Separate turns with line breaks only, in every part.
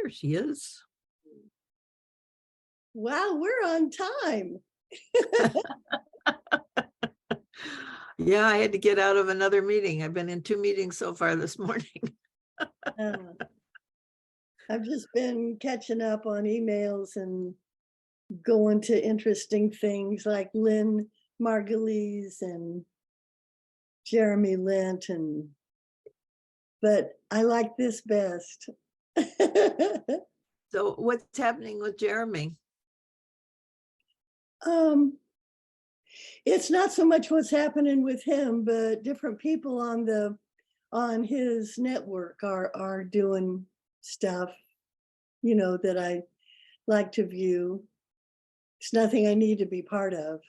There she is.
Wow, we're on time.
Yeah, I had to get out of another meeting. I've been in 2 meetings so far this morning.
I've just been catching up on emails and going to interesting things like Lynn Margulies and Jeremy Lent, but I like this best.
So what's happening with Jeremy?
It's not so much what's happening with him, but different people on his network are doing stuff, that I like to view. It's nothing I need to be part of.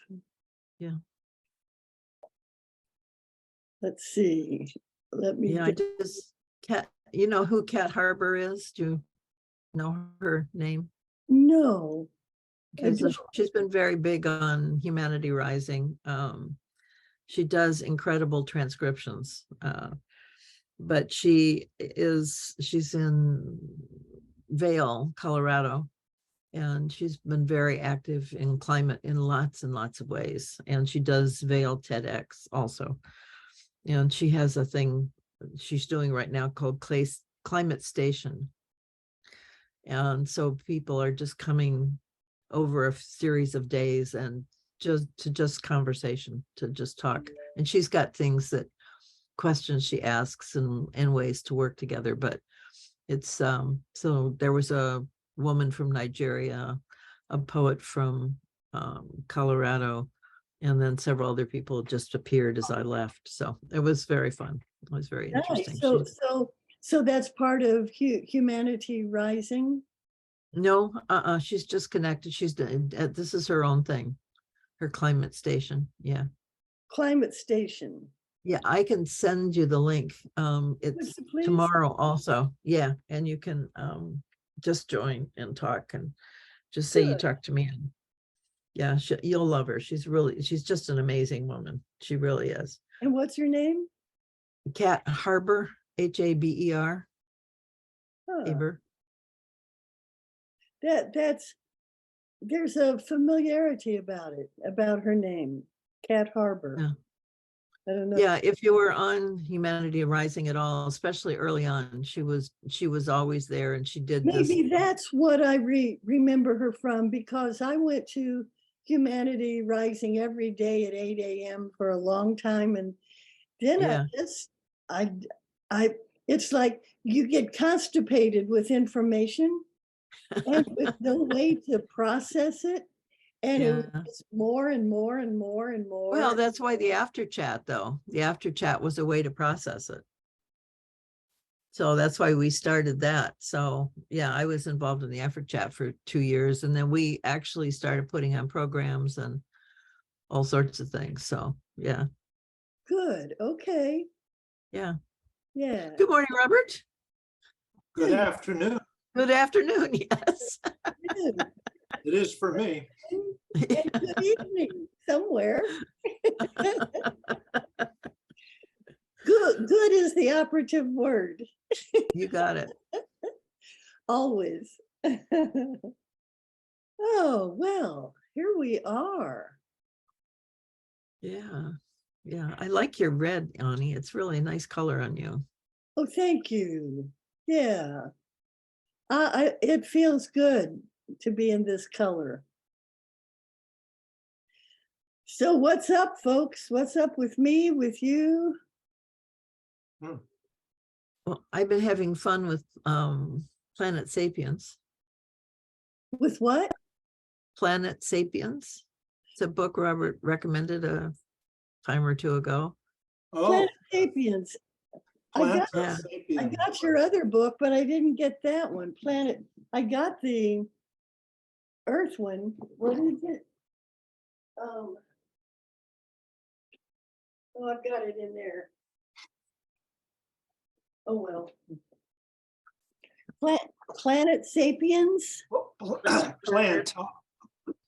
Yeah.
Let's see. Let me
Yeah, I just Cat, you know who Cat Harbor is? Do you know her name?
No.
Because she's been very big on Humanity Rising. She does incredible transcriptions, but she's in Vail, Colorado, and she's been very active in climate in lots and lots of ways. And she does Vail TEDx also. And she has a thing she's doing right now called Climate Station. And so people are just coming over a series of days and just conversation, to just talk. And she's got questions she asks and ways to work together. But it's so there was a woman from Nigeria, a poet from Colorado, and then several other people just appeared as I left. So it was very fun. It was very interesting.
So that's part of Humanity Rising?
No, she's just connected. She's this is her own thing, her climate station. Yeah.
Climate Station.
Yeah, I can send you the link. It's tomorrow also. Yeah, and you can just join and talk and just say you talked to me. And yeah, you'll love her. She's just an amazing woman. She really is.
And what's your name?
Cat Harbor, Haber. Haber.
There's a familiarity about it, about her name, Cat Harbor.
Yeah.
I don't know.
Yeah, if you were on Humanity Rising at all, especially early on, she was always there, and she did
Maybe that's what I remember her from, because I went to Humanity Rising every day at 8 a.m. for a long time, and then it's like you get constipated with information and with no way to process it. And it was more and more and more and more.
Well, that's why the after chat, though. The after chat was a way to process it. So that's why we started that. So yeah, I was involved in the after chat for 2 years, and then we actually started putting on programs and all sorts of things. So yeah.
Good. Okay.
Yeah.
Yeah.
Good morning, Robert.
Good afternoon.
Good afternoon. Yes.
It is for me.
And good evening somewhere. Good is the operative word.
You got it.
Always. Oh, well, here we are.
Yeah. Yeah. I like your red, Ani. It's really a nice color on you.
Oh, thank you. Yeah. It feels good to be in this color. So what's up, folks? What's up with me, with you?
Well, I've been having fun with Planta Sapiens.
With what?
Planta Sapiens. It's a book Robert recommended a time or two ago.
Oh,
Planta Sapiens. I
Sapiens.
got your other book, but I didn't get that one. I got the Earth one. What is it? Oh, I've got it in there. Oh, well. Planta Sapiens?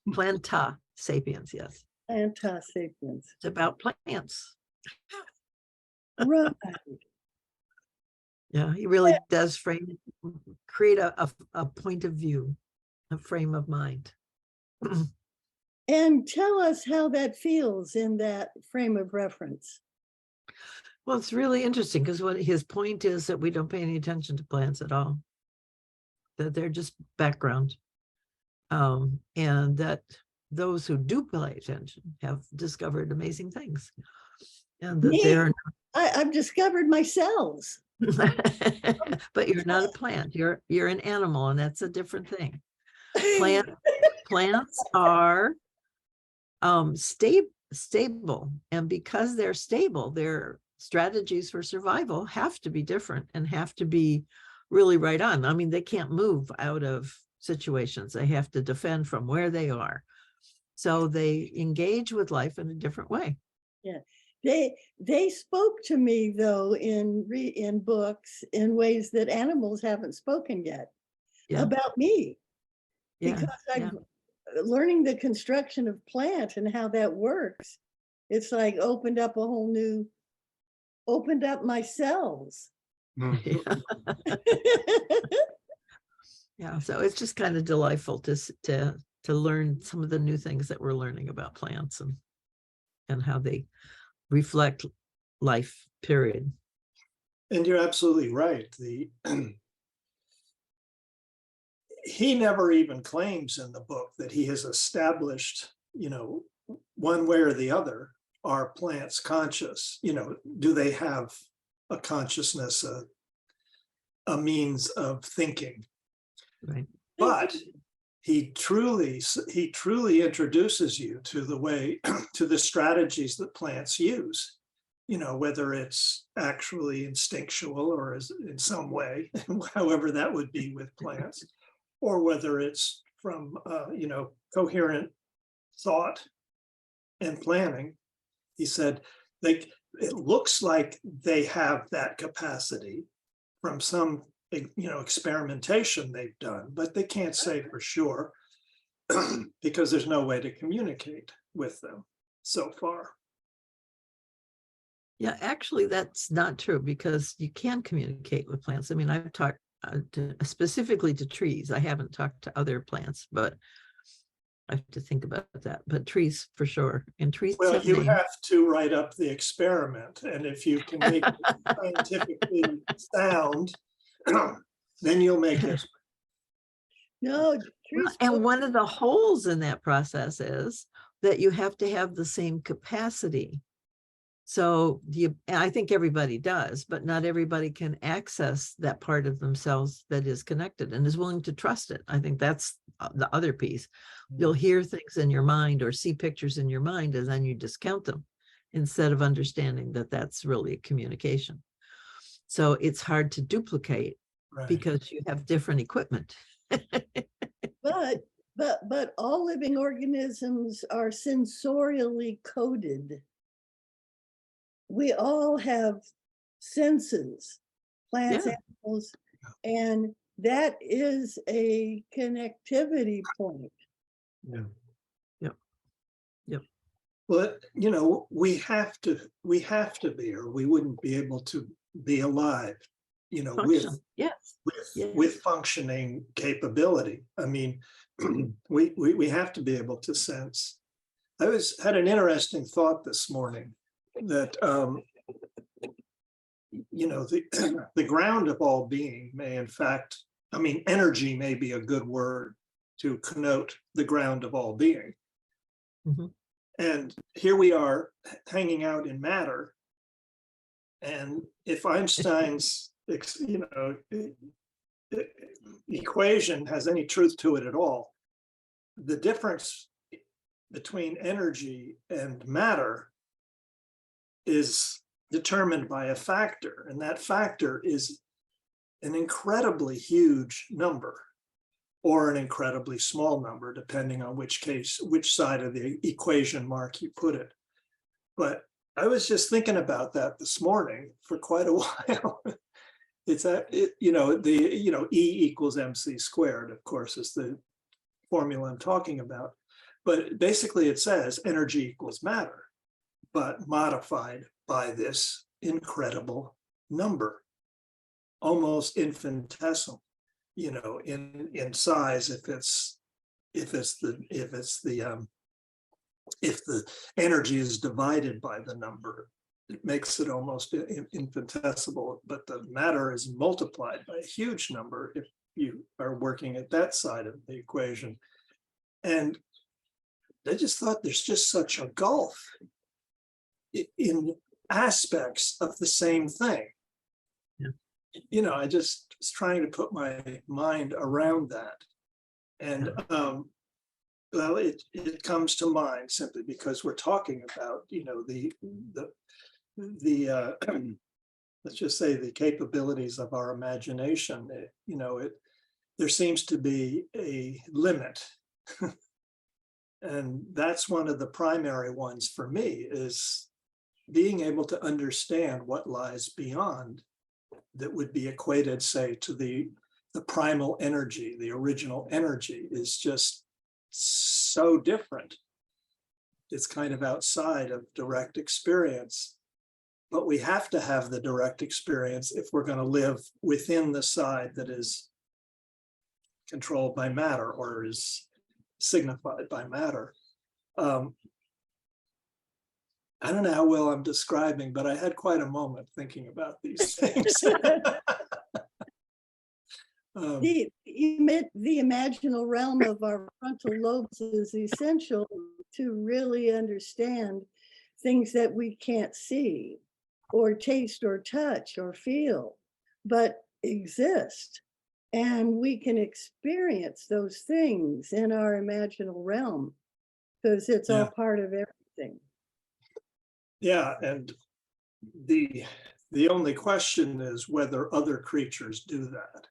Planta Sapiens, yes.
Planta Sapiens.
It's about plants.
Right.
Yeah, he really does create a point of view, a frame of mind.
And tell us how that feels in that frame of reference.
Well, it's really interesting because what his point is that we don't pay any attention to plants at all, that they're just background. And that those who do pay attention have discovered amazing things. And that
Me,
they're
I've discovered my cells.
but you're not a plant, you're an animal, and that's a different thing. Plants are stable, and because they're stable, their strategies for survival have to be different and have to be really right on. I mean, they can't move out of situations. They have to defend from where they are. So they engage with life in a different way.
Yeah, they spoke to me though in books in ways that animals haven't spoken yet about me, because I'm learning the construction of plant and how that works. It's like opened up my cells.
Yeah, so it's just kind of delightful to learn some of the new things that we're learning about plants and how they reflect life, period.
And you're absolutely right. He never even claims in the book that he has established, one way or the other, are plants conscious? Do they have a consciousness, a means of thinking?
Right.
But he truly introduces you to the way, to the strategies that plants use, whether it's actually instinctual or is in some way, however that would be with plants, or whether it's from, coherent thought and planning. He said, it looks like they have that capacity from some experimentation they've done, but they can't say for sure because there's no way to communicate with them so far.
Yeah, actually, that's not true, because you can communicate with plants. I mean, I've talked specifically to trees. I haven't talked to other plants, but I have to think about that. But trees for sure. And trees
Well, you
names.
have to write up the experiment, and if you can make it scientifically sound, then you'll make it.
No, trees.
And one of the holes in that process is that you have to have the same capacity. So I think everybody does, but not everybody can access that part of themselves that is connected and is willing to trust it. I think that's the other piece. You'll hear things in your mind or see pictures in your mind, and then you discount them instead of understanding that that's really a communication. So it's hard to duplicate because you have different equipment.
But all living organisms are sensorially coded. We all have senses, plants, animals, and that is a connectivity point.
Yeah.
Yep.
Well, we have to be, or we wouldn't be able to be alive, with functioning capability. I mean, we have to be able to sense. I had an interesting thought this morning that the ground of all being may, in fact, energy may be a good word to connote the ground of all being.
Mm-hmm.
And here we are hanging out in matter. And if Einstein's equation has any truth to it at all, the difference between energy and matter is determined by a factor, and that factor is an incredibly huge number or an incredibly small number, depending on which side of the equation mark you put it. But I was just thinking about that this morning for quite a while. It's E equals mc squared, of course, is the formula I'm talking about. But basically it says energy equals matter, but modified by this incredible number. almost infinitesimal, you know, in size if the energy is divided by the number. It makes it almost infinitesimal, but the matter is multiplied by a huge number if you are working at that side of the equation. And I just thought there's just such a gulf in aspects of the same thing.
Yeah.
You know, I just was trying to put my mind around that. And well, it comes to mind simply because we're talking about, you know, the let's just say the capabilities of our imagination. You know, there seems to be a limit. And that's one of the primary ones for me, is being able to understand what lies beyond that would be equated, say, to the primal energy, the original energy, is just so different. It's kind of outside of direct experience, but we have to have the direct experience if we're going to live within the side that is controlled by matter or is signified by matter. I don't know how well I'm describing, but I had quite a moment thinking about these things.
The imaginal realm of our frontal lobes is essential to really understand things that we can't see or taste or touch or feel, but exist. And we can experience those things in our imaginal realm because it's all part of everything.
Yeah, and the only question is whether other creatures do that,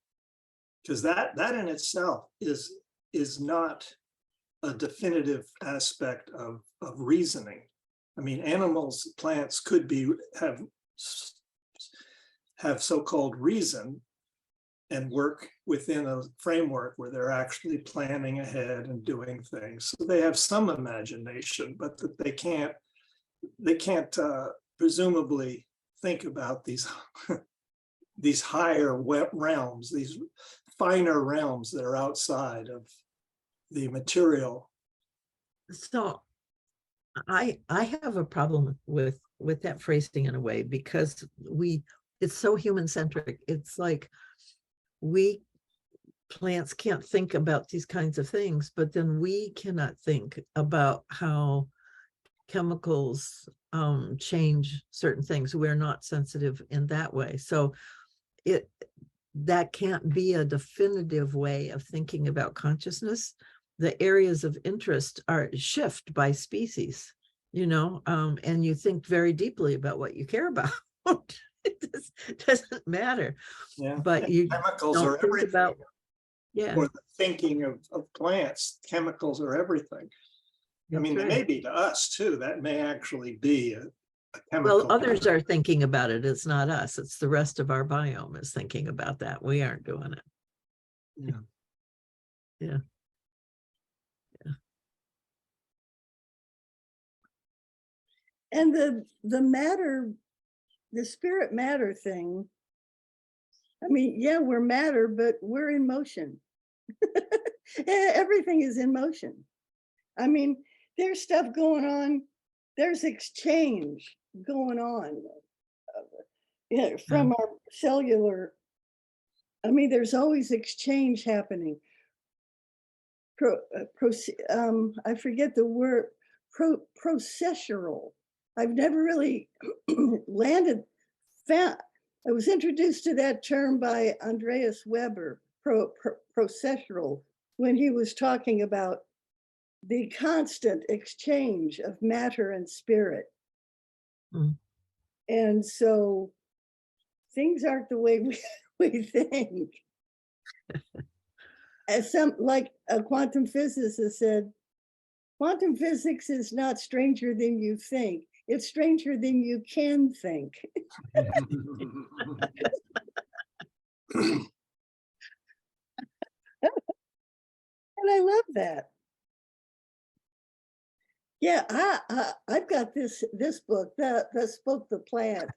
because that in itself is not a definitive aspect of reasoning. I mean, animals, plants could have so-called reason and work within a framework where they're actually planning ahead and doing things. So they have some imagination, but that they can't presumably think about these these higher realms, these finer realms that are outside of the material.
So I have a problem with that phrasing in a way, because it's so human centric. It's like we plants can't think about these kinds of things, but then we cannot think about how chemicals change certain things. We're not sensitive in that way. So that can't be a definitive way of thinking about consciousness. The areas of interest are shift by species, you know, and you think very deeply about what you care about. It doesn't matter.
Yeah,
but you
chemicals
don't
are
think
everything.
about,
For the thinking of plants, chemicals are everything. I mean, they may be to us too. That may actually be a chemical.
Well, others are thinking about it. It's not us. It's the rest of our biome is thinking about that. We aren't doing it. Yeah.
And the matter, the spirit matter thing, I mean, yeah, we're matter, but we're in motion. Everything is in motion. I mean, there's stuff going on. There's exchange going on from our cellular. I mean, there's always exchange happening. I forget the word, processural. I've never really I was introduced to that term by Andreas Weber, processural, when he was talking about the constant exchange of matter and spirit. And so things aren't the way we think. As like a quantum physicist said, quantum physics is not stranger than you think. It's stranger than you can think. And I love that. Yeah, I've got this book, the Spoke the Plant,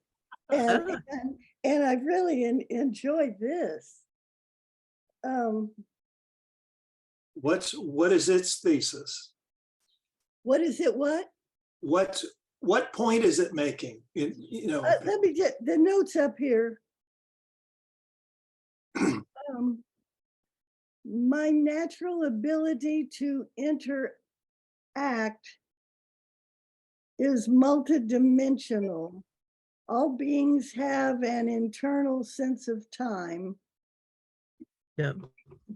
and And I really enjoyed this.
What is its thesis?
What is it? What?
What point is it making?
Let me get the notes up here. My natural ability to interact is multidimensional. All beings have an internal sense of time.
Yeah.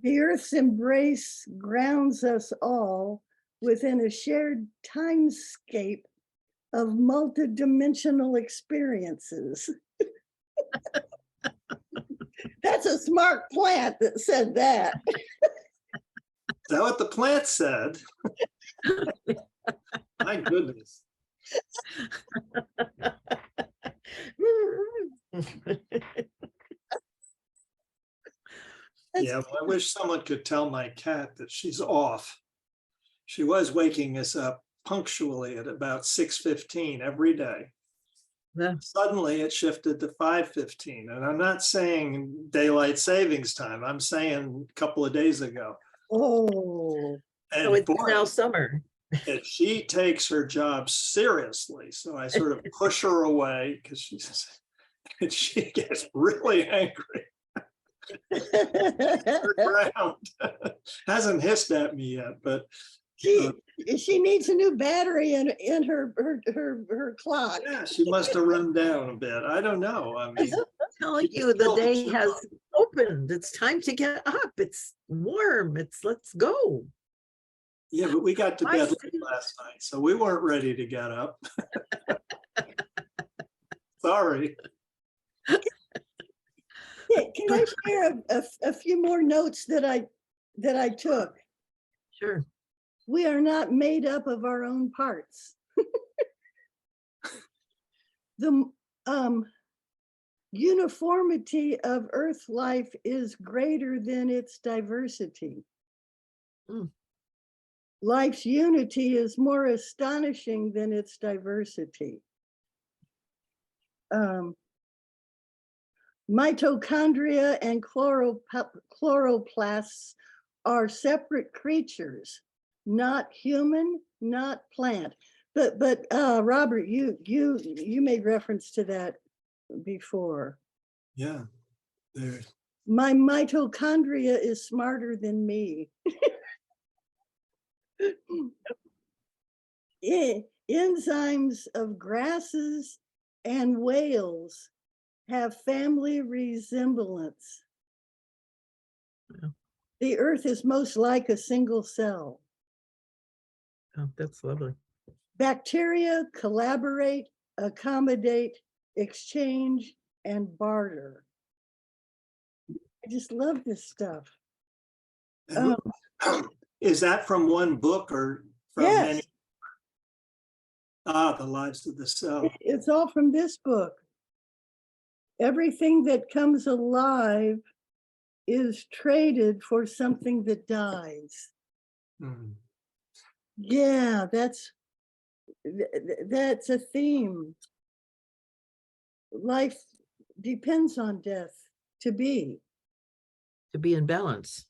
The Earth's embrace grounds us all within a shared timescape of multidimensional experiences. That's a smart plant that said that.
Is that what the plant said? My goodness. Yeah, well, I wish someone could tell my cat that she's off. She was waking us up punctually at about 6:15 every day.
Yeah.
Suddenly it shifted to 5:15. And I'm not saying daylight savings time. I'm saying a couple of days ago.
Oh.
And
So it's
boy,
now summer.
and she takes her job seriously. So I sort of push her away because she gets really angry. Ground. Hasn't hissed at me yet, but
she needs a new battery in her clock.
yeah, she must have run down a bit. I don't know. I mean,
I'm telling
she
you, the
killed
day
the
has
job.
opened. It's time to get up. It's warm. Let's go.
Yeah, but we got to
I
bed
see.
late last night, so we weren't ready to get up. Sorry.
Yeah, can I share a few more notes that I took?
Sure.
We are not made up of our own parts. The uniformity of Earth life is greater than its diversity.
Mm.
Life's unity is more astonishing than its diversity. Mitochondria and chloroplasts are separate creatures, not human, not plant. But Robert, you made reference to that before.
Yeah. There.
My mitochondria is smarter than me. Enzymes of grasses and whales have family resemblance.
Yeah.
The Earth is most like a single cell.
Oh, that's lovely.
Bacteria collaborate, accommodate, exchange, and barter. I just love this stuff.
Is that from one book or from
Yes.
many? The Lives of the Cell.
It's all from this book. Everything that comes alive is traded for something that dies.
Mm.
Yeah, that's a theme. Life depends on death to be.
To be in balance.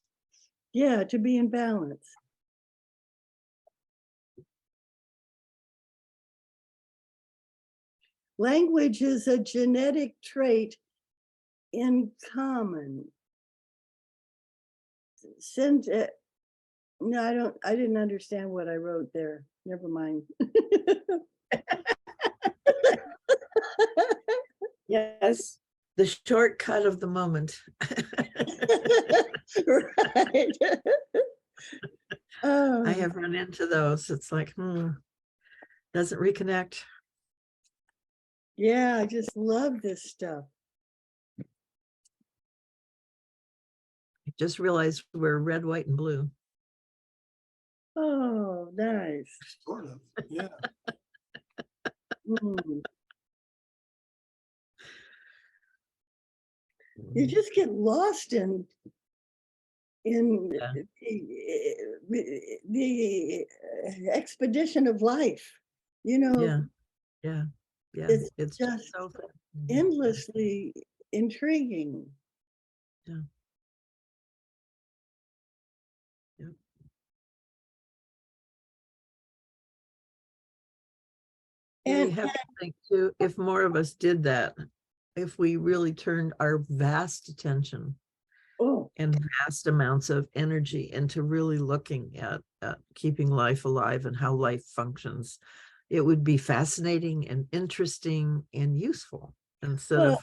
Yeah, to be in balance. Language is a genetic trait in common. No, I didn't understand what I wrote there. Never mind.
Yes. The shortcut of the moment.
Right.
I have run into those. It's like, doesn't reconnect.
Yeah, I just love this stuff.
I just realized we're red, white, and blue.
Oh, nice.
Sort of, yeah.
You just get lost in
Yeah.
the expedition of life, you know.
Yeah.
It's
It's
just
so fun.
endlessly intriguing.
Yeah. Yep. And
And
you have to think too, if more of us did that, if we really turned our vast attention
oh,
and vast amounts of energy into really looking at keeping life alive and how life functions, it would be fascinating and interesting and useful instead
well,
of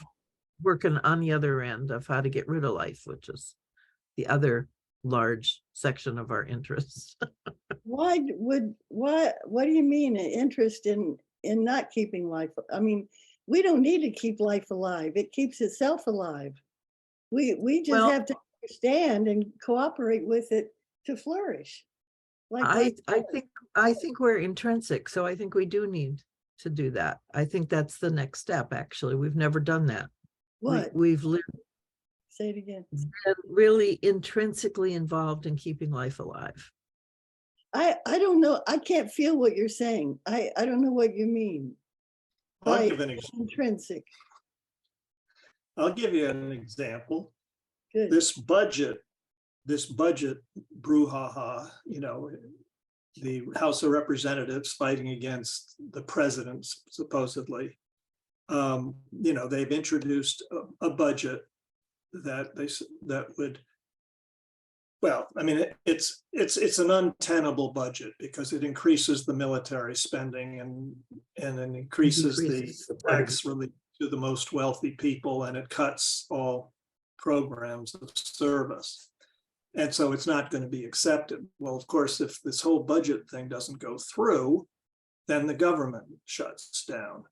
working on the other end of how to get rid of life, which is the other large section of our interests.
what do you mean an interest in not keeping life? I mean, we don't need to keep life alive. It keeps itself alive. We just
Well,
have to understand and cooperate with it to flourish. Like
I
life
I think we're intrinsic, so I think we do need to do that. I think that's the next step. Actually, we've never done that.
what?
We've lived
Say it again.
really intrinsically involved in keeping life alive.
I don't know. I can't feel what you're saying. I don't know what you mean
I'll
by
give an example.
intrinsic.
I'll give you an example.
Good.
This budget brouhaha, you know, the House of Representatives fighting against the president, supposedly. You know, they've introduced a budget that would, well, I mean, it's an untenable budget because it increases the military spending and it increases the tax relief to the most wealthy people, and it cuts all programs of service. And so it's not going to be accepted. Well, of course, if this whole budget thing doesn't go through, then the government shuts down.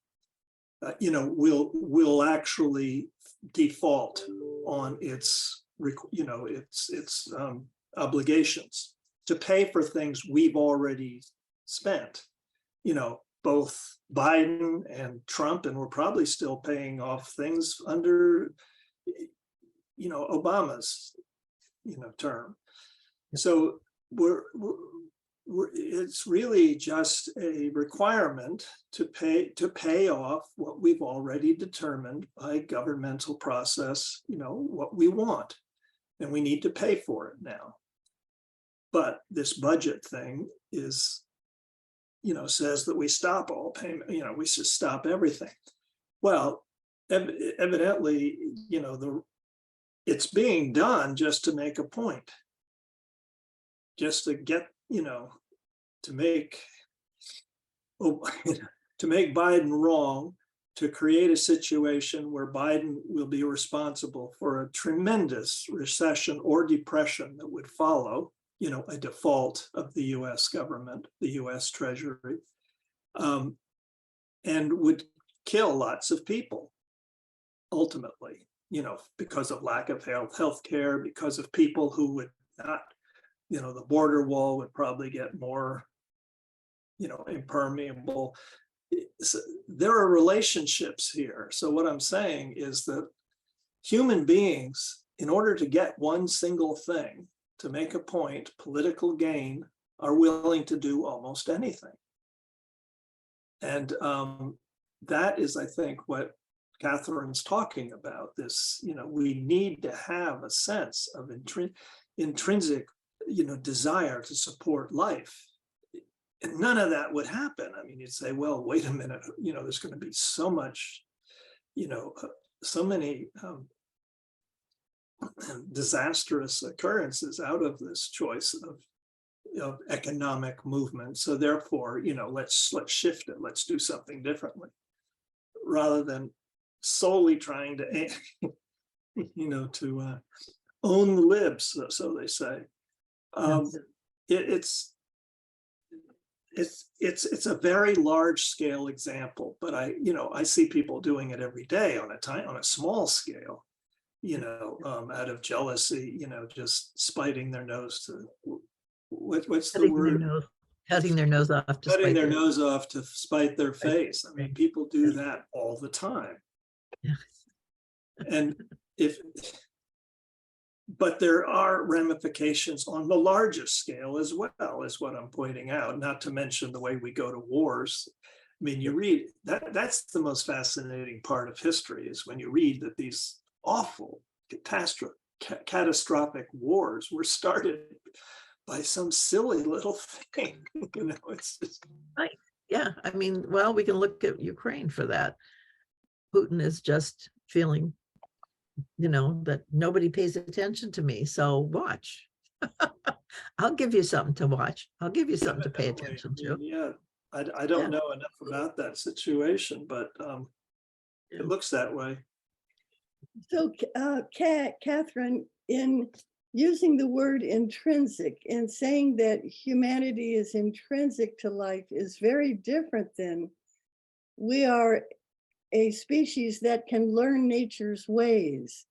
You know, will actually default on its, you know, its obligations to pay for things we've already spent. You know, both Biden and Trump, and we're probably still paying off things under, you know, Obama's, you know, term. So it's really just a requirement to pay off what we've already determined by governmental process, you know, what we want, and we need to pay for it now. But this budget thing is, you know, says that we stop all payment, you know, we should stop everything. Well, evidently, you know, it's being done just to make a point, just to get, you know, to make Biden wrong, to create a situation where Biden will be responsible for a tremendous recession or depression that would follow, you know, a default of the US government, the US Treasury, and would kill lots of people ultimately, you know, because of lack of health care, because of people who would not, you know, the border wall would probably get more, you know, impermeable. So there are relationships here. So what I'm saying is that human beings, in order to get one single thing, to make a point, political gain, are willing to do almost anything. And that is, I think, what Catherine's talking about. This, you know, we need to have a sense of intrinsic, you know, desire to support life. And none of that would happen. I mean, you'd say, well, wait a minute, you know, there's going to be so much, you know, so many disastrous occurrences out of this choice of economic movement. So therefore, you know, let's shift it. Let's do something differently, rather than solely trying to, you know, to own the libs, so they say. It's a very large scale example, but I see people doing it every day on a small scale, you know, out of jealousy, you know, just spiting their nose to what's the word?
Cutting their nose off to
Cutting
spite
their
their
nose off to spite their face. I mean, people do that all the time. And but there are ramifications on the largest scale as well, is what I'm pointing out, not to mention the way we go to wars. I mean, you read that's the most fascinating part of history, is when you read that these awful catastrophic wars were started by some silly little thing. It's just,
Right. Yeah. I mean, well, we can look at Ukraine for that. Putin is just feeling, that nobody pays attention to me. So watch. I'll give you something to watch. I'll give you something to pay
evidently,
attention
I mean,
to.
yeah, I
Yeah.
don't know enough about that situation, but
Yeah.
it looks that way.
So, Catherine, in using the word intrinsic and saying that humanity is intrinsic to life is very different than we are a species that can learn nature's ways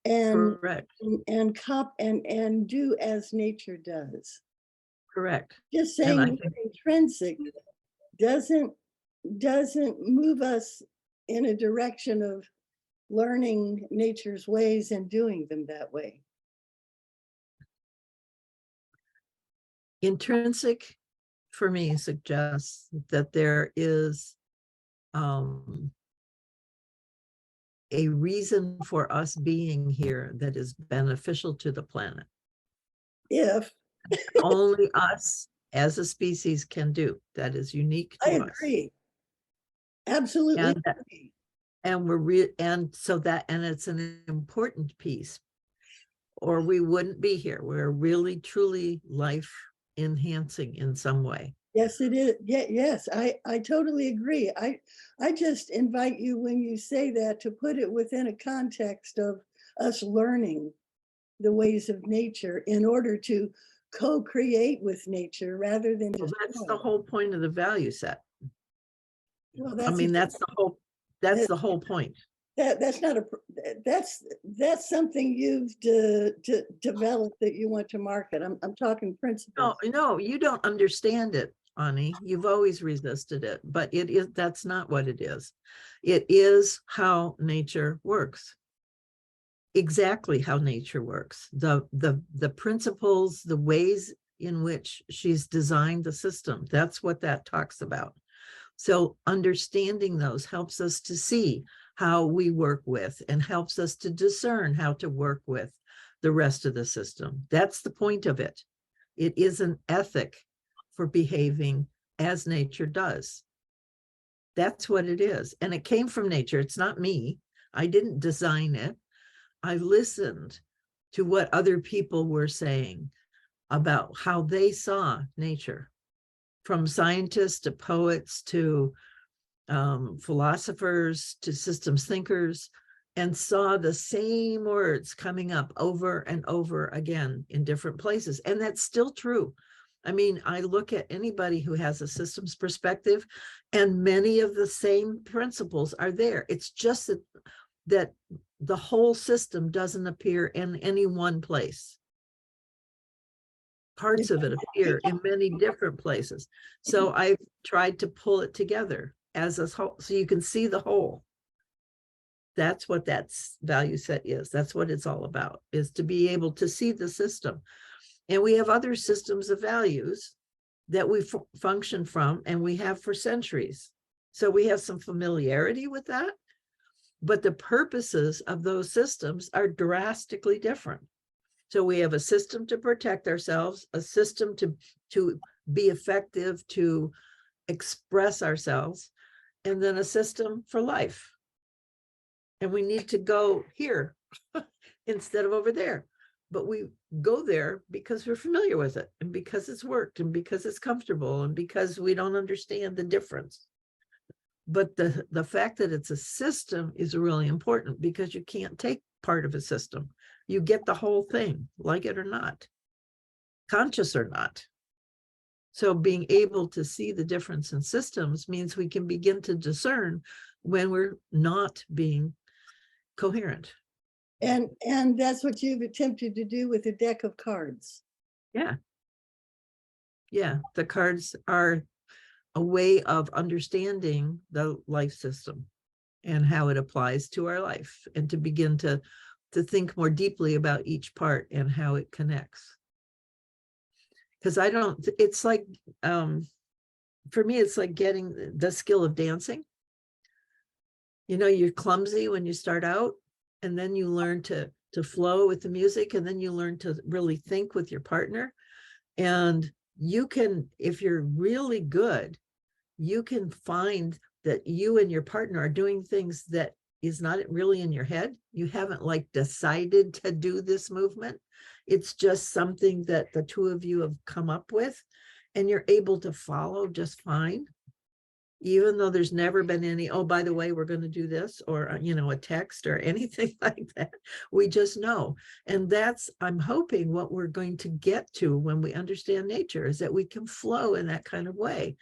and
Correct.
and do as nature does.
Correct.
Just
And
saying
I
we're
think
intrinsic doesn't move us in a direction of learning nature's ways and doing them that way.
intrinsic for me suggests that there is a reason for us being here that is beneficial to the planet.
If
Only us as a species can do. That is unique
I
to us.
agree, absolutely
And
agree.
and and it's an important piece, or we wouldn't be here. We're really truly life enhancing in some way.
Yes, it is. Yeah, yes, I totally agree. I just invite you when you say that to put it within a context of us learning the ways of nature in order to co-create with nature rather than
Well,
just.
that's the whole point of the value set.
Well,
I mean, that's the whole point.
that's not a that's something you've developed that you want to market. I'm talking principles.
No, you don't understand it, Ani. You've always resisted it, but that's not what it is. It is how nature works. Exactly how nature works. The principles, the ways in which she's designed the system. That's what that talks about. So understanding those helps us to see how we work with and helps us to discern how to work with the rest of the system. That's the point of it. It is an ethic for behaving as nature does. That's what it is. And it came from nature. It's not me. I didn't design it. I listened to what other people were saying about how they saw nature, from scientists to poets to philosophers to systems thinkers, and saw the same words coming up over and over again in different places. And that's still true. I mean, I look at anybody who has a systems perspective, and many of the same principles are there. It's just that the whole system doesn't appear in any one place. Parts of it appear in many different places. So I've tried to pull it together as a whole, so you can see the whole. That's what that value set is. That's what it's all about, is to be able to see the system. And we have other systems of values that we function from, and we have for centuries. So we have some familiarity with that, but the purposes of those systems are drastically different. So we have a system to protect ourselves, a system to be effective, to express ourselves, and then a system for life. And we need to go here instead of over there. But we go there because we're familiar with it, and because it's worked, and because it's comfortable, and because we don't understand the difference. But the fact that it's a system is really important, because you can't take part of a system. You get the whole thing, like it or not, conscious or not. So being able to see the difference in systems means we can begin to discern when we're not being coherent.
And that's what you've attempted to do with a deck of cards.
Yeah. Yeah, the cards are a way of understanding the life system and how it applies to our life, and to begin to think more deeply about each part and how it connects. Because it's like, for me, it's like getting the skill of dancing. You're clumsy when you start out, and then you learn to flow with the music, and then you learn to really think with your partner. And you can, if you're really good, you can find that you and your partner are doing things that is not really in your head. You haven't like decided to do this movement. It's just something that the two of you have come up with, and you're able to follow just fine, even though there's never been any, oh, by the way, we're going to do this, or, a text or anything like that. We just know. And that's, I'm hoping, what we're going to get to when we understand nature, is that we can flow in that kind of way.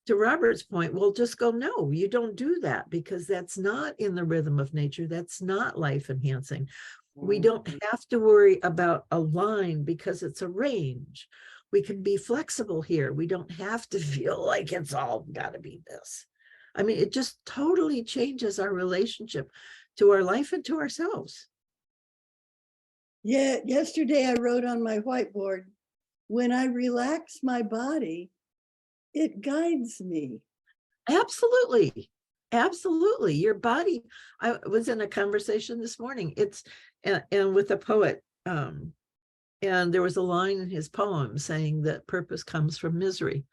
To Robert's point, we'll just go, no, you don't do that, because that's not in the rhythm of nature. That's not life enhancing. We don't have to worry about a line because it's a range. We can be flexible here. We don't have to feel like it's all got to be this. I mean, it just totally changes our relationship to our life and to ourselves.
Yeah, yesterday I wrote on my whiteboard, when I relax my body, it guides me.
Absolutely. Absolutely. Your body, I was in a conversation this morning. And with a poet, and there was a line in his poem saying that purpose comes from misery.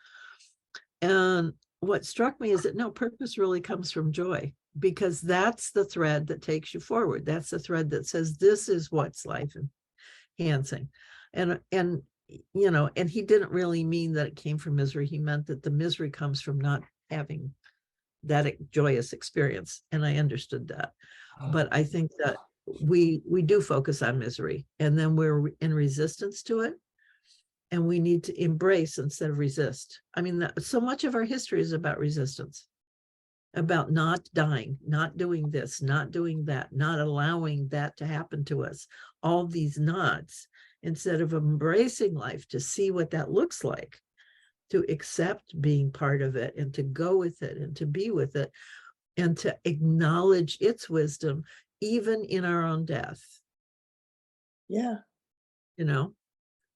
And what struck me is that no, purpose really comes from joy, because that's the thread that takes you forward. That's the thread that says, this is what's life enhancing. And he didn't really mean that it came from misery. He meant that the misery comes from not having that joyous experience. And I understood that. But I think that we do focus on misery, and then we're in resistance to it, and we need to embrace instead of resist. I mean, so much of our history is about resistance, about not dying, not doing this, not doing that, not allowing that to happen to us, all these nots, instead of embracing life to see what that looks like, to accept being part of it, and to go with it, and to be with it, and to acknowledge its wisdom, even in our own death.
Yeah.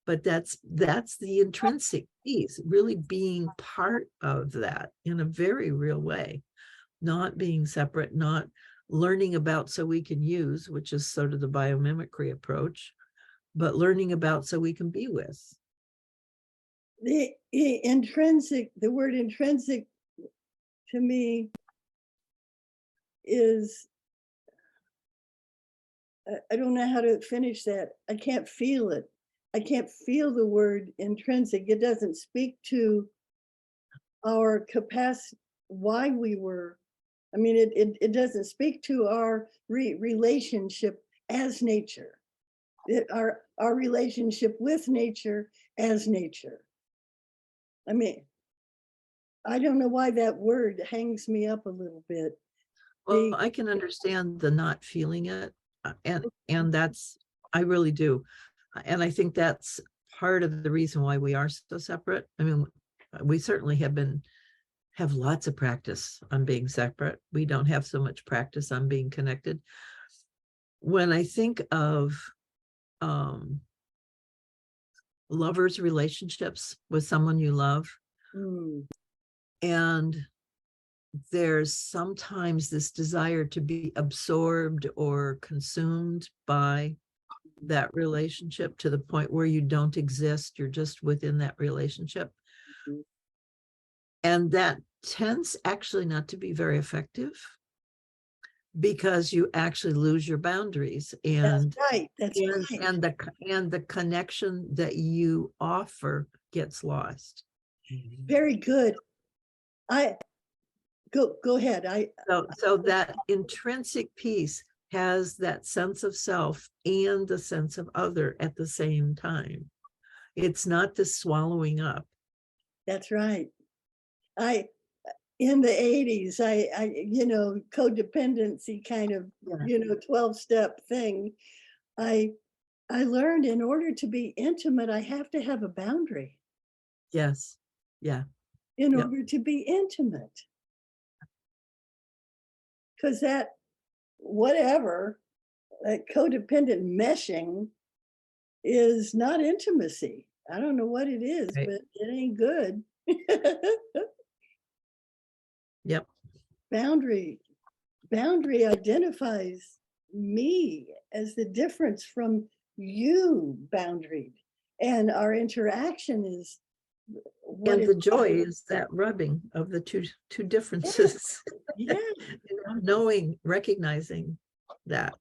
But that's the intrinsic piece, really being part of that in a very real way, not being separate, not learning about so we can use, which is sort of the biomimicry approach, but learning about so we can be with.
The word intrinsic to me is, I don't know how to finish that. I can't feel it. I can't feel the word intrinsic. It doesn't speak to our capacity, why we were. I mean, it doesn't speak to our relationship as nature, our relationship with nature as nature. I mean, I don't know why that word hangs me up a little bit.
Well, I can understand the not feeling it, and that's, I really do. And I think that's part of the reason why we are so separate. I mean, we certainly have lots of practice on being separate. We don't have so much practice on being connected. When I think of lovers' relationships with someone you love, and there's sometimes this desire to be absorbed or consumed by that relationship to the point where you don't exist, you're just within that relationship. And that tends actually not to be very effective, because you actually lose your boundaries, and
that's right. That's right.
And the connection that you offer gets lost.
Very good. Go ahead.
So that intrinsic piece has that sense of self and the sense of other at the same time. It's not the swallowing up.
That's right. In the 80s, codependency kind of, 12-step thing. I learned, in order to be intimate, I have to have a boundary.
Yes. Yeah.
In order to be intimate. Because that codependent meshing is not intimacy. I don't know what it is, right, but it ain't good.
Yep.
Boundary identifies me as the difference from you, boundaried. And our interaction is what
And the
it's
joy is that rubbing of the two differences.
yeah.
Knowing, recognizing that.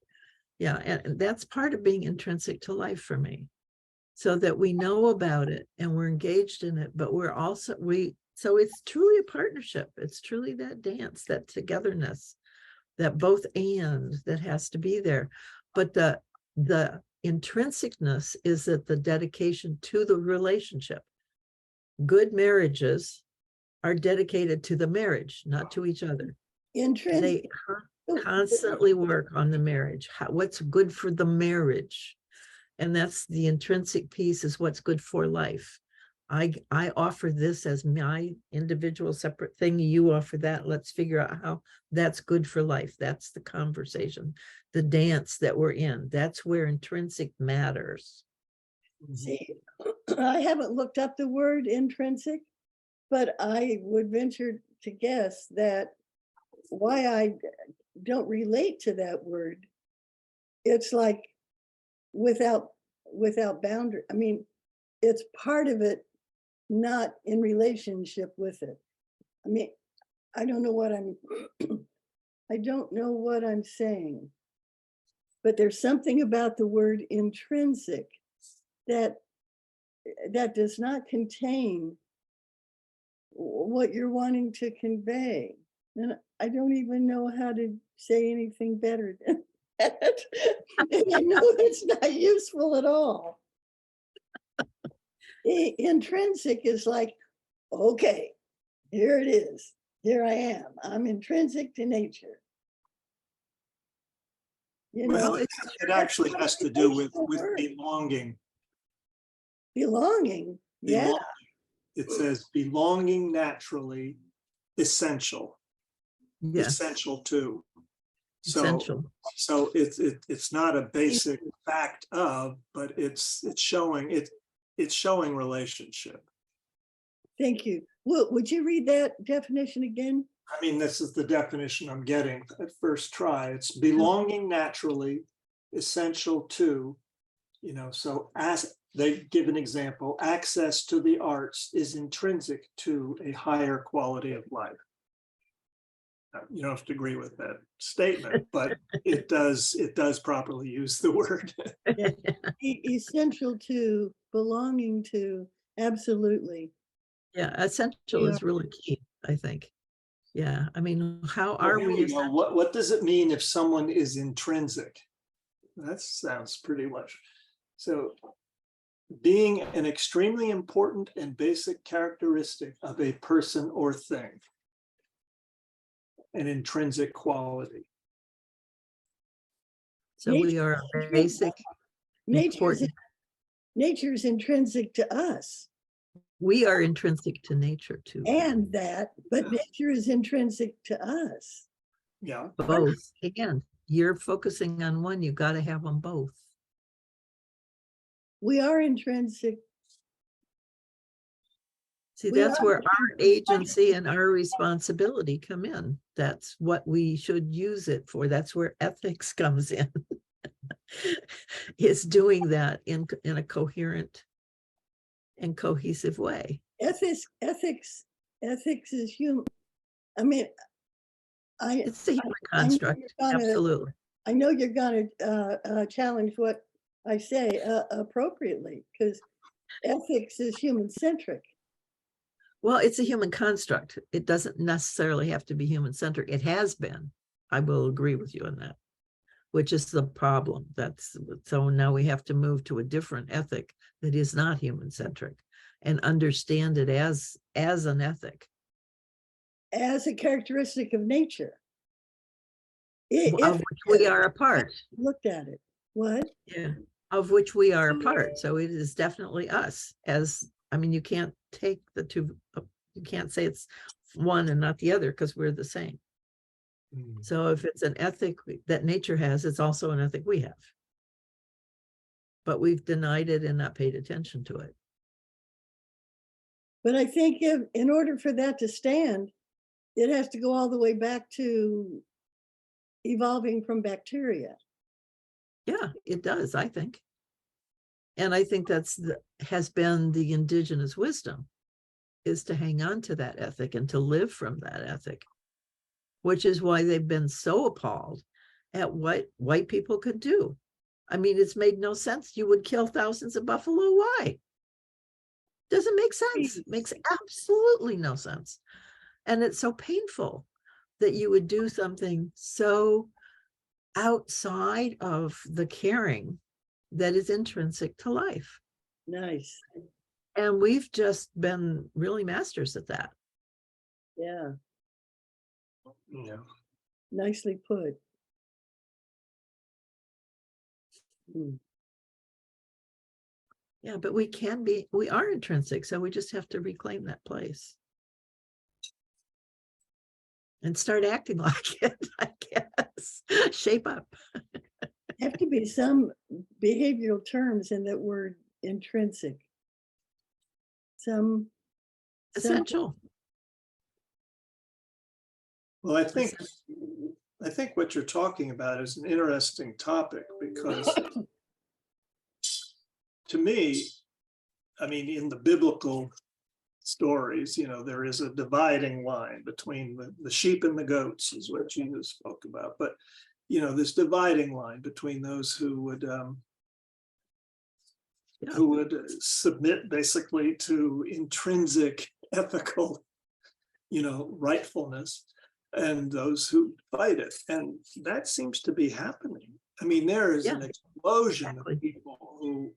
Yeah, and that's part of being intrinsic to life for me. So that we know about it and we're engaged in it, but we're also, so it's truly a partnership. It's truly that dance, that togetherness, that both and that has to be there. But the intrinsicness is that the dedication to the relationship. Good marriages are dedicated to the marriage, not to each other.
Intrinsic.
They constantly work on the marriage. What's good for the marriage? And that's the intrinsic piece, is what's good for life. I offer this as my individual separate thing. You offer that. Let's figure out how that's good for life. That's the conversation, the dance that we're in. That's where intrinsic matters.
See, I haven't looked up the word intrinsic, but I would venture to guess that why I don't relate to that word, it's like without boundary. I mean, it's part of it, not in relationship with it. I mean, I don't know what I'm I don't know what I'm saying, but there's something about the word intrinsic that does not contain what you're wanting to convey. And I don't even know how to say anything better than that. And I know it's not useful at all. Intrinsic is like, okay, here it is. Here I am. I'm intrinsic to nature. You
Well,
know,
it actually has to do with belonging.
belonging. Yeah.
Belonging. It says belonging naturally, essential.
Yes.
Essential too.
Essential.
So it's not a basic fact of, but it's showing relationship.
Thank you. Would you read that definition again?
I mean, this is the definition I'm getting at first try. It's belonging naturally, essential to, so as they give an example, access to the arts is intrinsic to a higher quality of life. You don't have to agree with that statement, but it does properly use the word.
Yeah. Essential to, belonging to, absolutely.
Yeah, essential is really key, I think. Yeah, I mean, how are
Here
we?
go. What does it mean if someone is intrinsic? That sounds pretty much. So being an extremely important and basic characteristic of a person or thing. An intrinsic quality.
So we are basic, important.
Nature's intrinsic to us.
We are intrinsic to nature too.
And that, but nature is intrinsic to us.
Yeah.
Both. Again, you're focusing on one, you got to have them both.
We are intrinsic.
See, that's where our agency and our responsibility come in. That's what we should use it for. That's where ethics comes in. Is doing that in a coherent and cohesive way.
Ethics is human. I mean,
it's a human construct. Absolutely.
I know you're going to challenge what I say appropriately, because ethics is human centric.
Well, it's a human construct. It doesn't necessarily have to be human centric. It has been. I will agree with you on that, which is the problem. So now we have to move to a different ethic that is not human centric and understand it as an ethic.
As a characteristic of nature.
Of which we are a part.
Looked at it. What?
Yeah. Of which we are a part. So it is definitely us. I mean, you can't take the two, you can't say it's one and not the other, because we're the same. So if it's an ethic that nature has, it's also an ethic we have. But we've denied it and not paid attention to it.
But I think in order for that to stand, it has to go all the way back to evolving from bacteria.
it does, I think. And I think has been the indigenous wisdom, is to hang on to that ethic and to live from that ethic, which is why they've been so appalled at what white people could do. I mean, it's made no sense. You would kill thousands of buffalo. Why? Doesn't make sense. It makes absolutely no sense. And it's so painful that you would do something so outside of the caring that is intrinsic to life.
Nice.
And we've just been really masters at that.
Yeah.
Yeah.
Nicely put. Mm.
Yeah, but we are intrinsic, so we just have to reclaim that place and start acting like it, I guess. Shape up.
Have to be some behavioral terms in that word intrinsic. Some
Essential.
Well, I think what you're talking about is an interesting topic, because to me, I mean, in the biblical stories, there is a dividing line between the sheep and the goats, is what Jesus spoke about. But, this dividing line between those who would submit basically to intrinsic ethical, rightfulness, and those who fight it. And that seems to be happening. I mean, there is an explosion of people who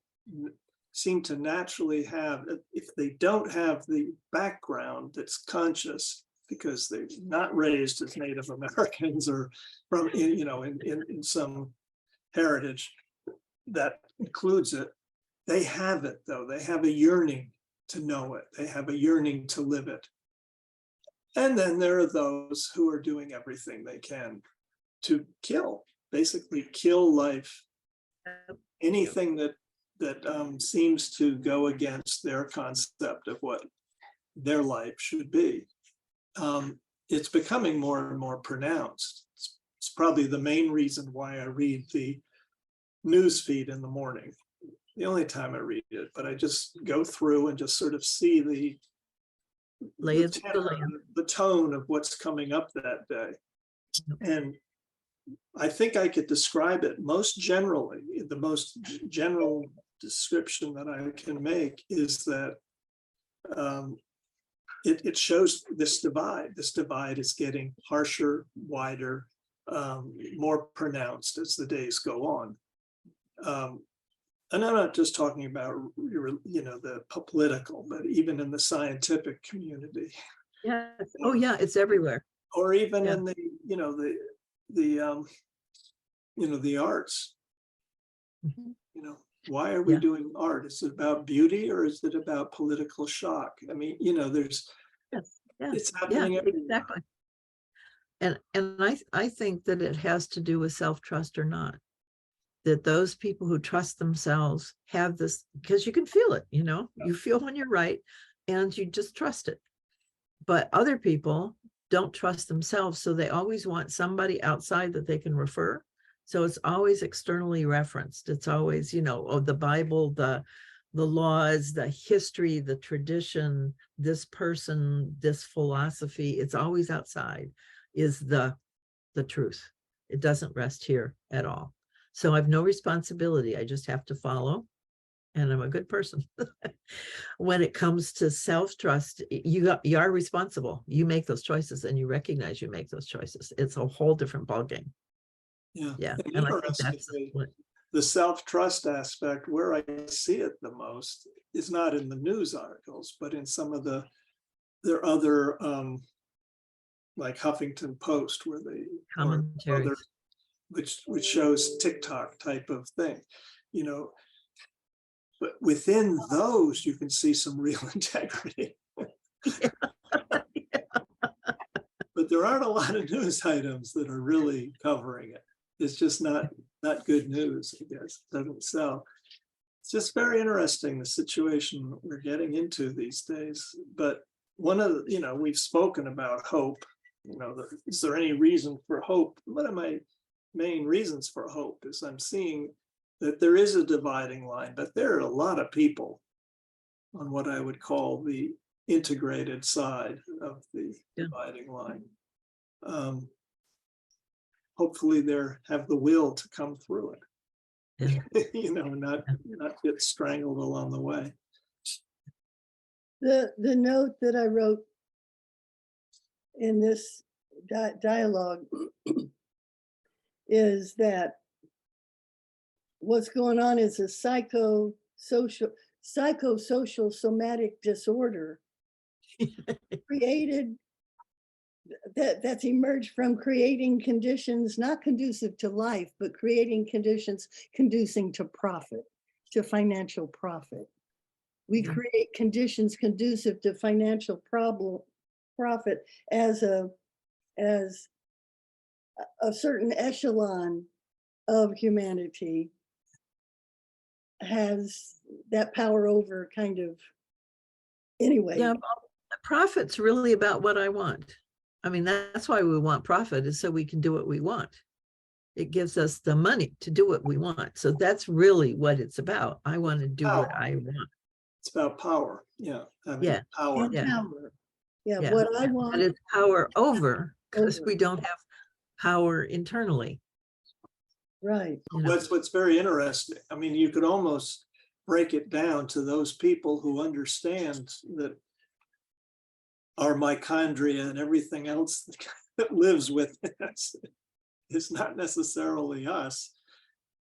seem to naturally have, if they don't have the background that's conscious, because they're not raised as Native Americans or from, in some heritage that includes it, they have it though. They have a yearning to know it. They have a yearning to live it. And then there are those who are doing everything they can to basically kill life, anything that seems to go against their concept of what their life should be. It's becoming more and more pronounced. It's probably the main reason why I read the news feed in the morning. The only time I read it, but I just go through and just sort of see the tone of what's coming up that day. And I think I could describe it most generally. The most general description that I can make is that it shows this divide. This divide is getting harsher, wider, more pronounced as the days go on. And I'm not just talking about, the political, but even in the scientific community.
Yes. Oh yeah, it's everywhere.
Or even in the arts.
Mm-hmm.
Why are we doing art? Is it about beauty or is it about political shock? I mean, it's happening everywhere.
Exactly. And I think that it has to do with self-trust or not. That those people who trust themselves have this, because you can feel it, you feel when you're right and you just trust it. But other people don't trust themselves, so they always want somebody outside that they can refer. So it's always externally referenced. It's always, the Bible, the laws, the history, the tradition, this person, this philosophy. It's always outside is the truth. It doesn't rest here at all. So I have no responsibility. I just have to follow, and I'm a good person. When it comes to self-trust, you are responsible. You make those choices and you recognize you make those choices. It's a whole different ballgame. Yeah. And I think that's
the self-trust aspect, where I see it the most is not in the news articles, but in some of their other like Huffington Post, where they
commentaries,
which shows TikTok type of thing, but within those you can see some real integrity. But there aren't a lot of news items that are really covering it. It's just not good news, I guess. It doesn't sell. It's just very interesting, the situation we're getting into these days. But one of the, we've spoken about hope. Is there any reason for hope? One of my main reasons for hope is I'm seeing that there is a dividing line, but there are a lot of people on what I would call the integrated side of the dividing line. Hopefully they have the will to come through it.
Yeah.
Not get strangled along the way.
The note that I wrote in this dialogue is that what's going on is a psychosocial somatic disorder created that's emerged from creating conditions not conducive to life, but creating conditions conducing to profit, to financial profit. We create conditions conducive to financial profit as a certain echelon of humanity has that power over kind of anyway.
Yeah, profit's really about what I want. I mean, that's why we want profit, is so we can do what we want. It gives us the money to do what we want. So that's really what it's about. I want to do what I want.
It's about power. Yeah. I mean,
Yeah.
power.
And
Yeah.
power. Yeah,
Yeah.
what I
But
want.
it's power over, because
Over.
we don't have power internally.
Right.
What's very interesting, I mean, you could almost break it down to those people who understand that our mitochondria and everything else that lives within us is not necessarily us.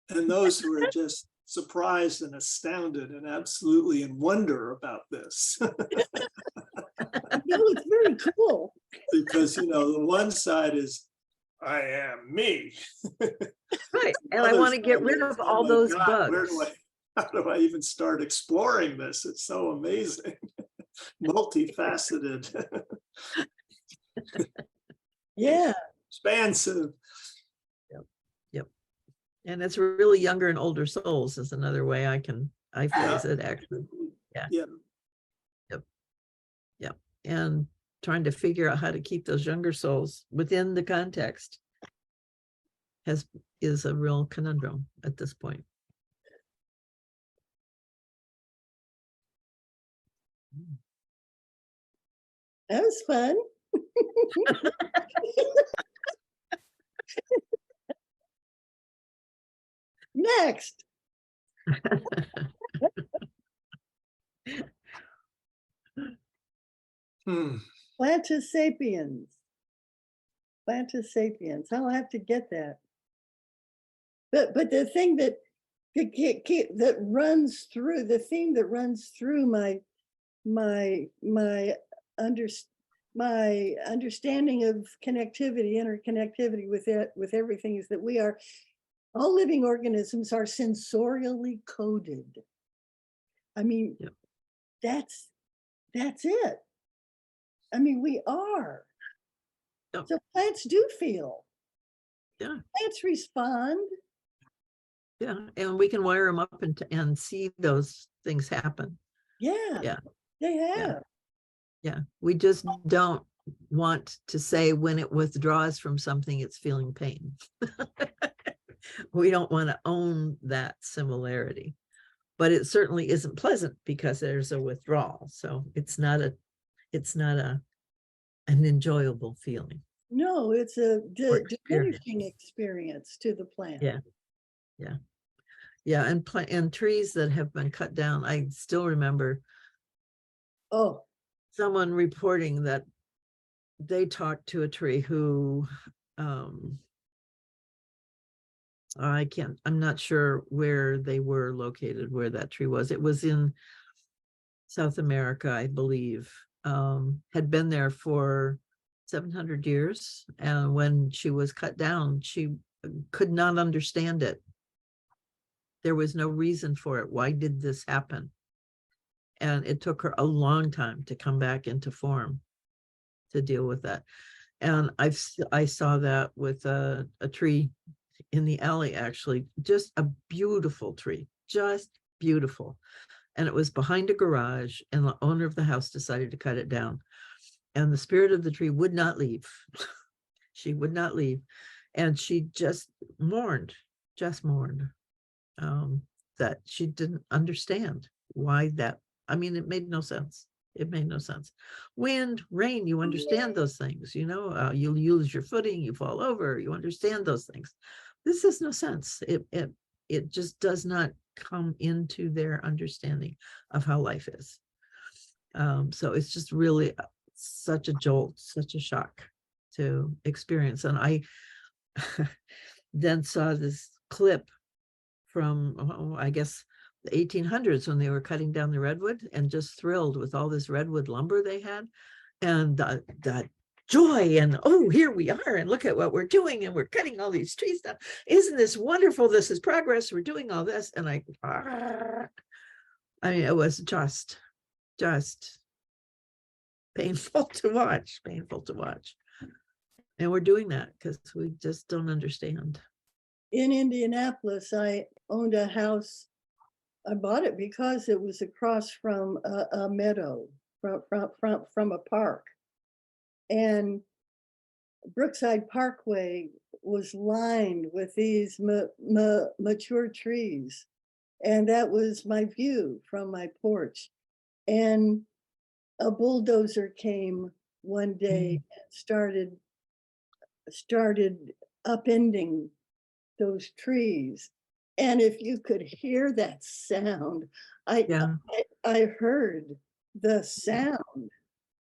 And those who are just surprised and astounded and absolutely in wonder about this.
No, it's very cool.
Because, the one side is, I am me.
Right. And I want to get rid of all those bugs.
How do I even start exploring this? It's so amazing. Multifaceted.
Yeah.
Expansive.
Yep. And it's really younger and older souls is another way I phrase it, actually. Yeah. Yep. And trying to figure out how to keep those younger souls within the context is a real conundrum at this point.
That was fun. Next. Planta Sapiens. Planta Sapiens. I'll have to get that. But the thing that runs through, the theme that runs through my understanding of connectivity, interconnectivity with everything, is that we are all living organisms are sensorially coded. I mean, that's it. I mean, we are.
Yep.
So plants do feel.
Yeah.
Plants respond.
Yeah. And we can wire them up and see those things happen.
Yeah.
Yeah.
They have.
Yeah. We just don't want to say when it withdraws from something, it's feeling pain. We don't want to own that similarity, but it certainly isn't pleasant because there's a withdrawal. So it's not an enjoyable feeling.
No, it's a diminishing experience to the plant.
Yeah. And trees that have been cut down, I still remember someone reporting that they talked to a tree who I'm not sure where they were located, where that tree was. It was in South America, I believe. Had been there for 700 years. And when she was cut down, she could not understand it. There was no reason for it. Why did this happen? And it took her a long time to come back into form to deal with that. And I saw that with a tree in the alley, actually, just a beautiful tree, just beautiful. And it was behind a garage, and the owner of the house decided to cut it down. And the spirit of the tree would not leave. She would not leave. And she just mourned. that she didn't understand why that, I mean, it made no sense. It made no sense. Wind, rain, you understand those things, you'll lose your footing, you fall over, you understand those things. This has no sense. It just does not come into their understanding of how life is. So it's just really such a jolt, such a shock to experience. And I then saw this clip from, I guess, the 1800s when they were cutting down the redwood, and just thrilled with all this redwood lumber they had, and the joy, and oh, here we are, and look at what we're doing, and we're cutting all these trees down. Isn't this wonderful? This is progress. We're doing all this. And I mean, it was just painful to watch, And we're doing that because we just don't understand.
In Indianapolis, I owned a house. I bought it because it was across from a meadow, from a park. And Brookside Parkway was lined with these mature trees. And that was my view from my porch. And a bulldozer came one day and started upending those trees. And if you could hear that sound, I heard the sound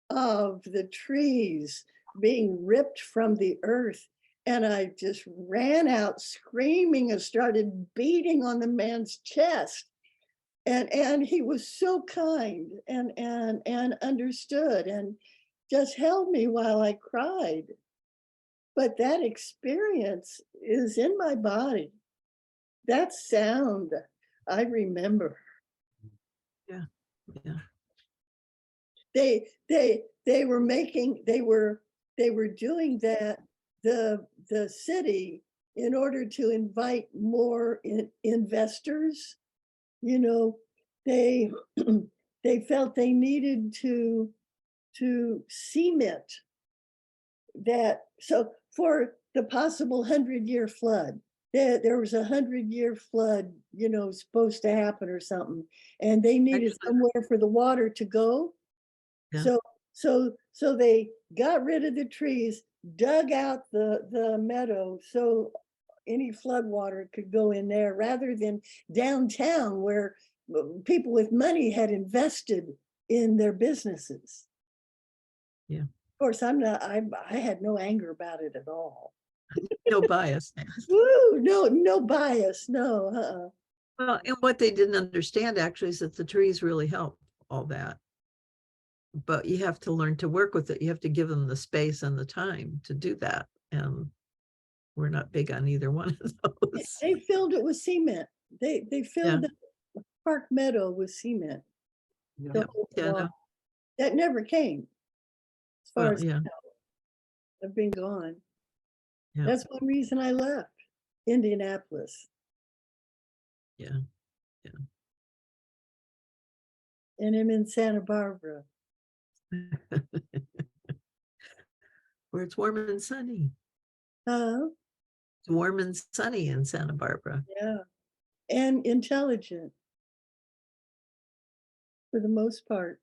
of the trees being ripped from the earth. And I just ran out screaming and started beating on the man's chest. And he was so kind and understood and just held me while I cried. But that experience is in my body. That sound, I remember.
Yeah.
They were doing that, the city, in order to invite more investors. They they felt they needed to cement that. So for the possible 100-year flood, there was a 100-year flood, supposed to happen or something, and they needed somewhere for the water to go.
Yeah.
So they got rid of the trees, dug out the meadow, so any flood water could go in there, rather than downtown where people with money had invested in their businesses.
Yeah.
Of course, I had no anger about it at all.
No bias.
Woo, no bias, no.
Well, and what they didn't understand actually is that the trees really help all that. But you have to learn to work with it. You have to give them the space and the time to do that. And we're not big on either one of those.
They filled it with cement. They filled the park meadow with cement.
Yeah.
No.
That never came. As far as I
Yeah.
know, I've been gone.
Yeah.
That's one reason I left Indianapolis.
Yeah.
And I'm in Santa Barbara.
Where it's warm and sunny.
Huh?
It's warm and sunny in Santa Barbara.
Yeah. And intelligent. For the most part.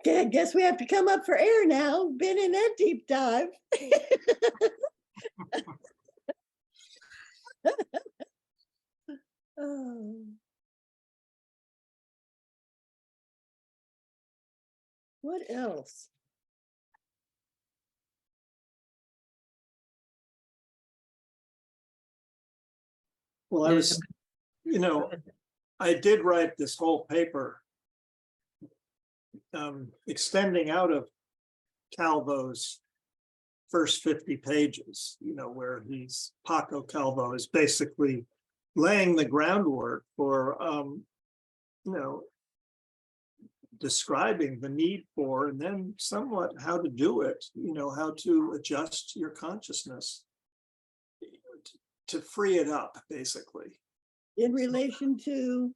Okay, I guess we have to come up for air now. Been in that deep dive. Oh. What else?
Well, I was, I did write this whole paper extending out of Calvo's first 50 pages, where Paco Calvo is basically laying the groundwork for, describing the need for, and then somewhat how to do it, how to adjust your consciousness to free it up, basically.
In relation to?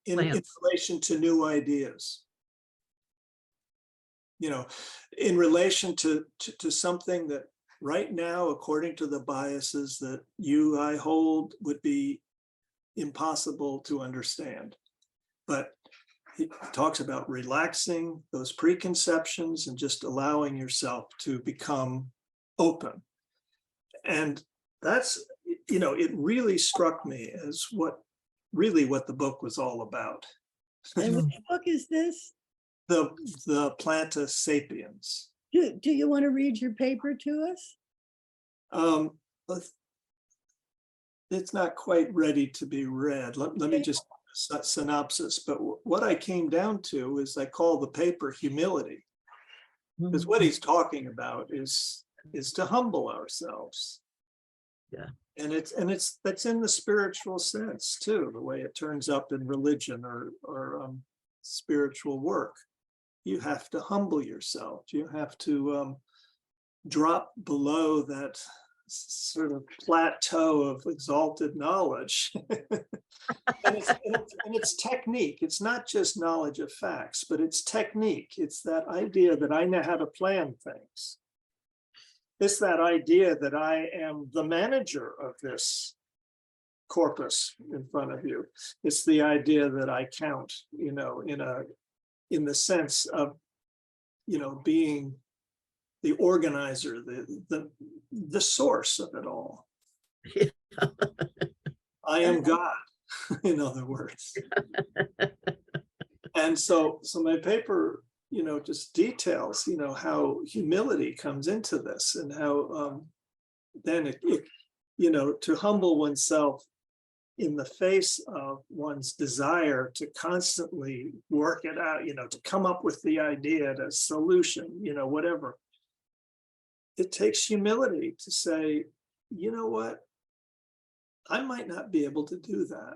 In relation to new ideas. you know, in relation to something that right now, according to the biases that I hold, would be impossible to understand. But he talks about relaxing those preconceptions and just allowing yourself to become open. And that's, you know, it really struck me as what the book was all about.
And which book is this?
The Planta Sapiens.
Do you want to read your paper to us?
It's not quite ready to be read. Let me just synopsis. But what I came down to is I call the paper humility, because what he's talking about is to humble ourselves.
Yeah.
And that's in the spiritual sense too, the way it turns up in religion or spiritual work. You have to humble yourself. You have to drop below that sort of plateau of exalted knowledge. and it's technique. It's not just knowledge of facts, but it's technique. It's that idea that I know how to plan things. It's that idea that I am the manager of this corpus in front of you. It's the idea that I count, you know, in the sense of, you know, being the organizer, the source of it all. I am God, in other words. And so my paper, you know, just details, you know, how humility comes into this, and how then it, you know, to humble oneself in the face of one's desire to constantly work it out, you know, to come up with the idea, the solution, you know, whatever. It takes humility to say, you know what, I might not be able to do that.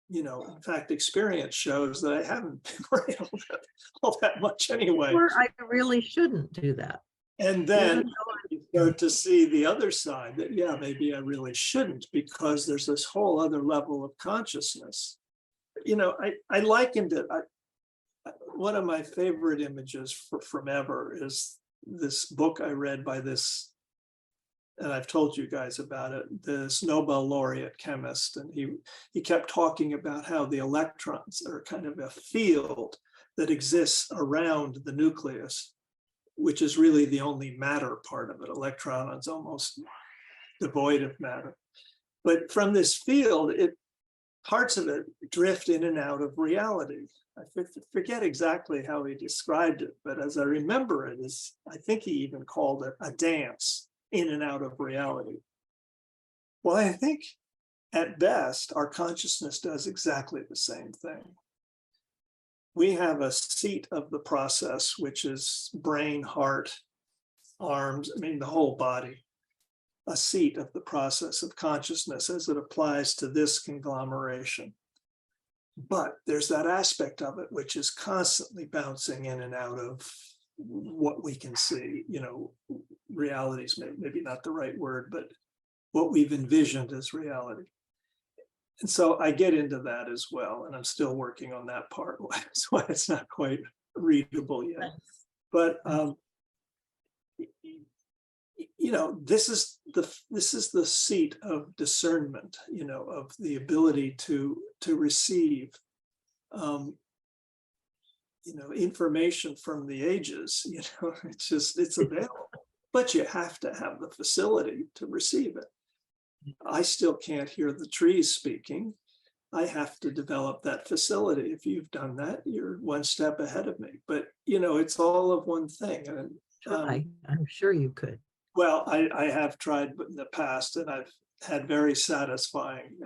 You know, in fact, experience shows that I haven't been all that much anyway.
Or I really shouldn't do that.
And then you start to see the other side that, yeah, maybe I really shouldn't, because there's this whole other level of consciousness. You know, I likened it. One of my favorite images from ever is this book I read by this, and I've told you guys about it, this Nobel laureate chemist. And he kept talking about how the electrons are kind of a field that exists around the nucleus, which is really the only matter part of it. Electron is almost devoid of matter. But from this field, parts of it drift in and out of reality. I forget exactly how he described it, but as I remember it, I think he even called it a dance in and out of reality. Well, I think at best, our consciousness does exactly the same thing. We have a seat of the process, which is brain, heart, arms, I mean, the whole body, a seat of the process of consciousness as it applies to this conglomeration. But there's that aspect of it which is constantly bouncing in and out of what we can see, you know, realities, maybe not the right word, but what we've envisioned as reality. And so I get into that as well, and I'm still working on that part. That's why it's not quite readable yet. But you know, this is the seat of discernment, you know, of the ability to receive, you know, information from the ages. You know, it's available, but you have to have the facility to receive it. I still can't hear the trees speaking. I have to develop that facility. If you've done that, you're one step ahead of me. But, you know, it's all of one thing. And
I'm sure you could.
well, I have tried in the past, and I've had very satisfying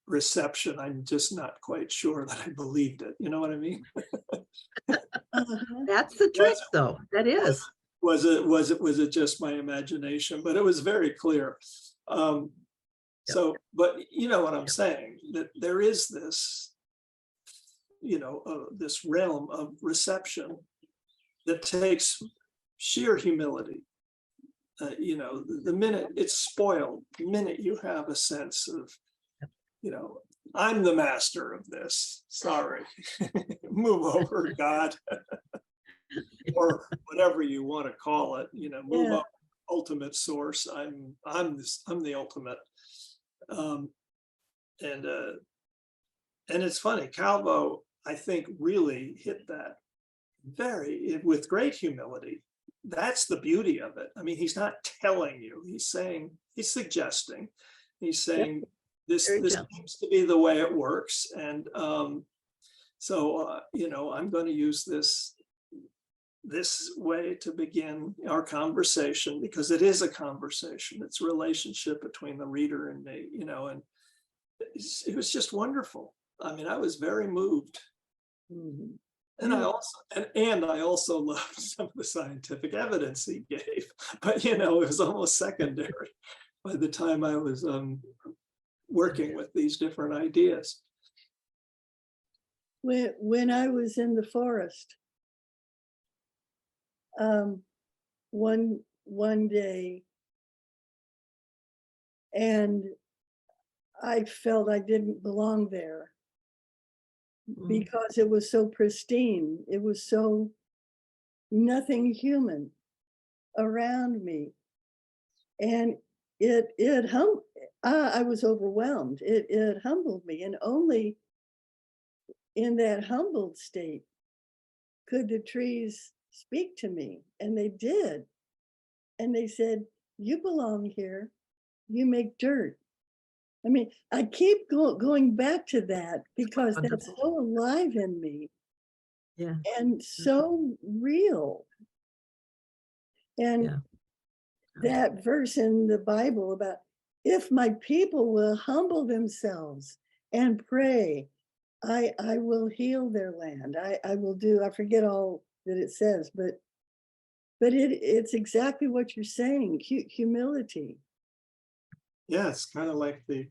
reception. I'm just not quite sure that I believed it. You know what I mean?
That's the trick, though. That is.
Was it just my imagination? But it was very clear. So, but you know what I'm saying, that there is this, you know, this realm of reception that takes sheer humility. You know, the minute it's spoiled, the minute you have a sense of, you know, I'm the master of this. Sorry. Move over, God. Or whatever you want to call it, move
Yeah.
up, ultimate source. I'm the ultimate. Um, and it's funny, Calvo, I think, really hit that with great humility. That's the beauty of it. I mean, he's not telling you, he's suggesting, he's saying this
Very
this
gentle.
seems to be the way it works. And so I'm going to use this way to begin our conversation, because it is a conversation. It's a relationship between the reader and me, and it was just wonderful. I mean, I was very moved.
Mhm.
And I also and I also loved some of the scientific evidence he gave, but it was almost secondary by the time I was working with these different ideas.
When I was in the forest, one day, and I felt I didn't belong there because it was so pristine. It was so nothing human around me, and I was overwhelmed. It humbled me, and only in that humbled state could the trees speak to me, and they did. And they said, "You belong here. You make dirt." I mean, I keep going back to that because that's
Wonderful.
so alive in me
Yeah.
and so real. And
Yeah.
that verse in the Bible about, if my people will humble themselves and pray, I will heal their land. I will do, I forget all that it says, but it's exactly what you're saying, humility.
Yeah, it's kind of like the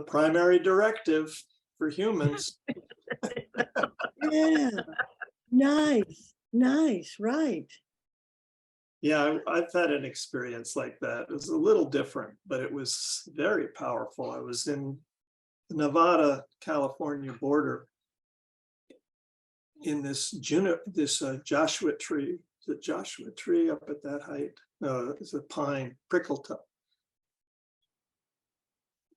primary directive for humans.
Yeah, nice, right.
Yeah, I've had an experience like that. It was a little different, but it was very powerful. I was in the Nevada-California border in this Joshua tree. The Joshua tree up at that height. No, it's a pine, prickle top.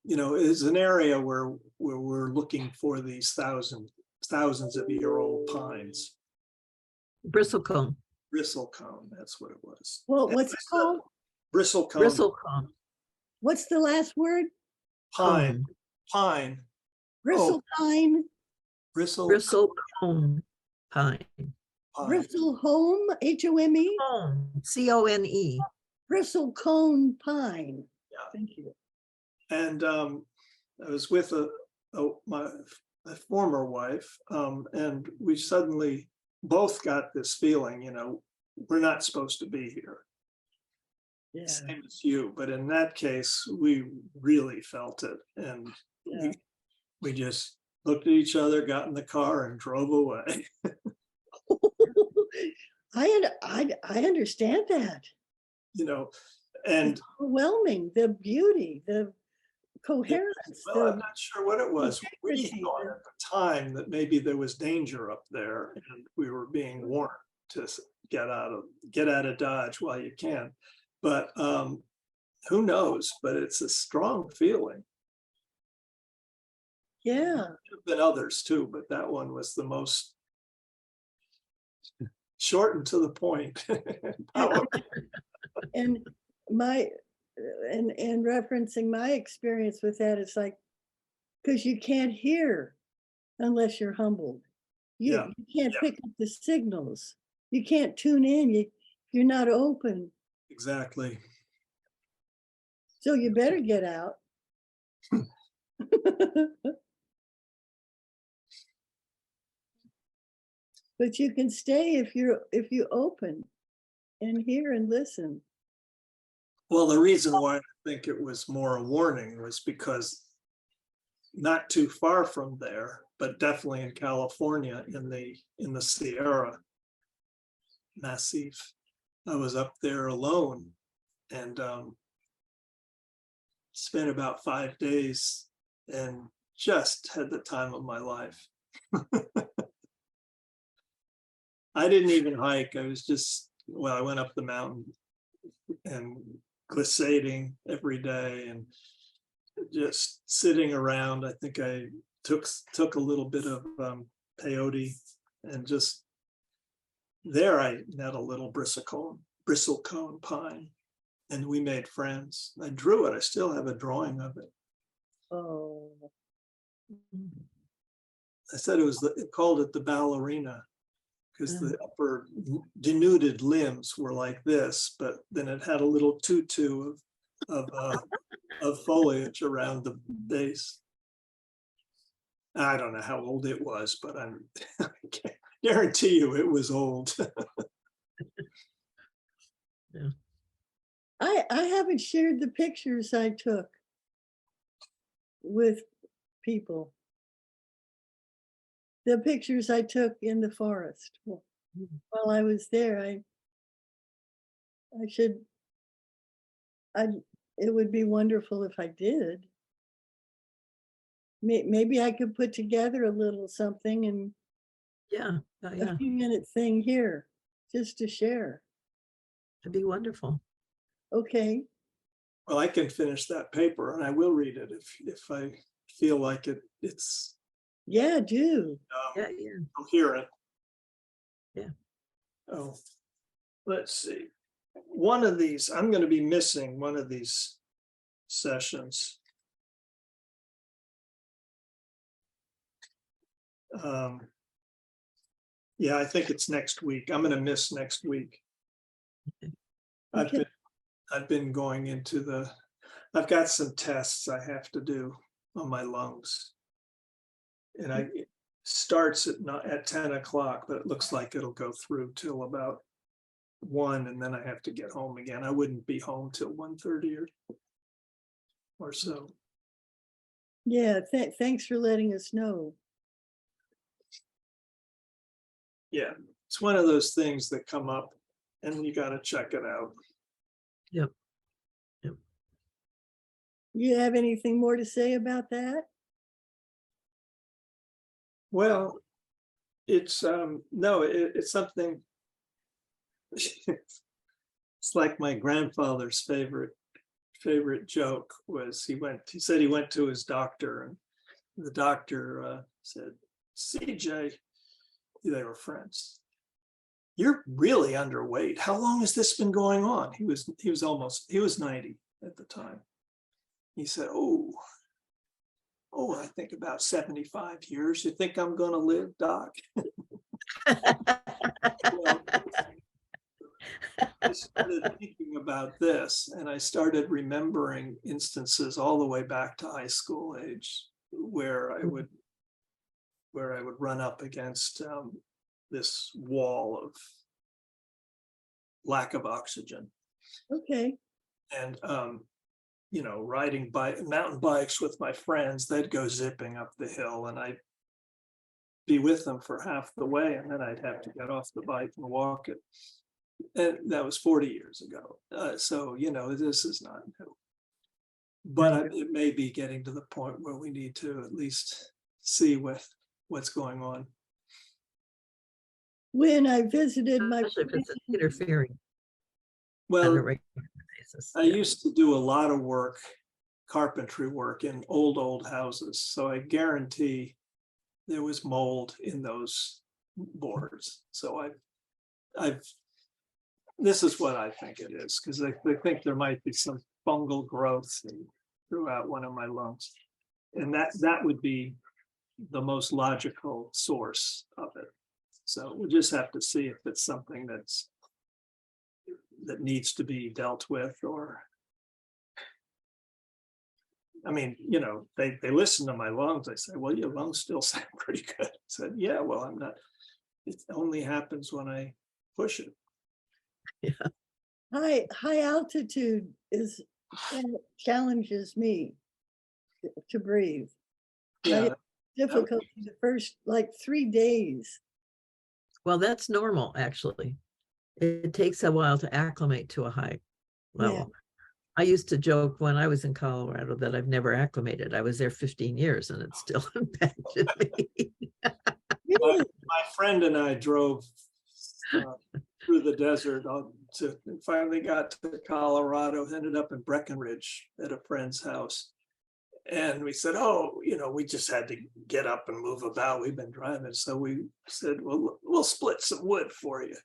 Is an area where we're looking for these thousands of year old pines.
Bristlecone.
Bristlecone, that's what it was.
Well,
And
what's it called?
Bristlecone.
Bristlecone.
What's the last word?
Pine.
Cone.
Pine.
Bristle pine,
Bristlecone pine.
Pine.
bristle home, HOME,
Cone. CONE.
bristle cone pine.
Yeah.
Thank you.
And I was with my former wife, and we suddenly both got this feeling, we're not supposed to be here.
Yeah.
Same as you, but in that case, we really felt it, and
Yeah.
we just looked at each other, got in the car, and drove away.
I understand that.
And
It's overwhelming, the beauty, the coherence.
well, I'm not sure what it was. We
integrity,
thought at the time that maybe there was danger up there, and we were being warned to get out of Dodge while you can. But who knows? But it's a strong feeling.
Yeah.
There have been others too, but that one was the most short and to the point.
And my and referencing my experience with that, it's like, because you can't hear unless you're humbled. You can't pick up the signals. You can't tune in. You're not open.
Exactly.
So you better get out. But you can stay if you open and hear and listen.
Well, the reason why I think it was more a warning was because not too far from there, but definitely in California, in the Sierra Massif, I was up there alone, and spent about 5 days, and just had the time of my life. I didn't even hike. I was just, well, I went up the mountain and glissading every day and just sitting around. I think I took a little bit of peyote, and just there I met a little bristlecone pine, and we made friends. I drew it. I still have a drawing of it.
Oh,
I said it called it the ballerina because the upper denuded limbs were like this, but then it had a little tutu of foliage around the base. I don't know how old it was, but I guarantee you it was old.
Yeah.
I haven't shared the pictures I took with people. The pictures I took in the forest while I was there. It would be wonderful if I did. Maybe I could put together a little something and
Yeah. Yeah.
a few minute thing here just to share.
It'd be wonderful.
Okay.
Well, I can finish that paper and I will read it if I feel like it's
Yeah, do.
Yeah. Yeah.
coherent.
Yeah.
Oh, let's see. One of these, I'm going to be missing one of these sessions. Yeah, I think it's next week. I'm going to miss next week.
Okay.
I've been going into I've got some tests I have to do on my lungs. And it starts at 10 o'clock, but it looks like it'll go through till about 1, and then I have to get home again. I wouldn't be home till 1:30 or so.
Yeah, thanks for letting us know.
Yeah, it's one of those things that come up and you got to check it out.
Yep.
You have anything more to say about that?
Well, it's no, it's something. It's like my grandfather's favorite joke was he said he went to his doctor, and the doctor said, CJ, they were friends, you're really underweight. How long has this been going on? He was 90 at the time. He said, oh, I think about 75 years. You think I'm going to live, Doc? Well, I started thinking about this, and I started remembering instances all the way back to high school age where I would run up against this wall of lack of oxygen.
Okay.
And riding mountain bikes with my friends, they'd go zipping up the hill, and I'd be with them for half the way, and then I'd have to get off the bike and walk it. And that was 40 years ago. So, this is not new. But it may be getting to the point where we need to at least see what's going on.
When I visited my
Especially if it's interfering on a
Well,
regular basis.
I used to do a lot of work, carpentry work in old houses. So I guarantee there was mold in those boards. So this is what I think it is, because I think there might be some fungal growth throughout one of my lungs. And that would be the most logical source of it. So we'll just have to see if it's something that needs to be dealt with, or I mean, they listen to my lungs. They say, well, your lungs still sound pretty good. I said, yeah, well, I'm not, it only happens when I push it.
Yeah.
High altitude challenges me to breathe.
Yeah.
Difficulty the first 3 days.
Well, that's normal, actually. It takes a while to acclimate to a high level. I used to joke when I was in Colorado that I've never acclimated. I was there 15 years and it's still impacted me.
My friend and I drove through the desert and finally got to Colorado, ended up in Breckenridge at a friend's house. And we said, oh, we just had to get up and move about. We've been driving. So we said, well, we'll split some wood for you.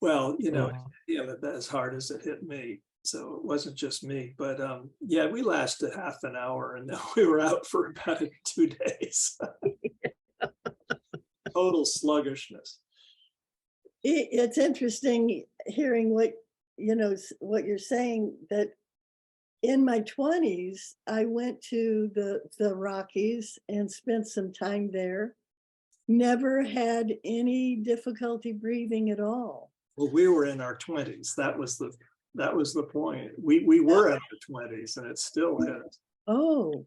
Well, it as hard as it hit me. So it wasn't just me, but yeah, we lasted half an hour and then we were out for about 2 days. Total sluggishness.
It's interesting hearing what you're saying, that in my 20s, I went to the Rockies and spent some time there. Never had any difficulty breathing at all.
Well, we were in our 20s. That was the point. We were in our 20s and it still hit us.
Oh,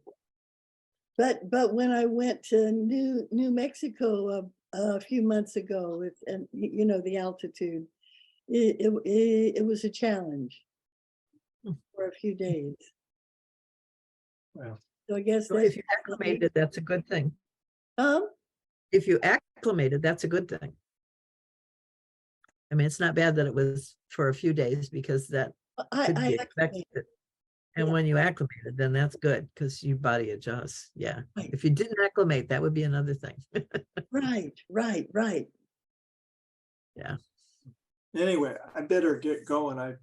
but when I went to New Mexico a few months ago, and the altitude, it was a challenge for a few days.
Wow.
So I guess
So if you acclimated, that's a good thing. If you acclimated, that's a good thing. I mean, it's not bad that it was for a few days because that could be expected. And
Yeah.
when you acclimated, then that's good because your body adjusts. Yeah.
Right.
If you didn't acclimate, that would be another thing.
Right.
Yeah.
Anyway, I better get going. I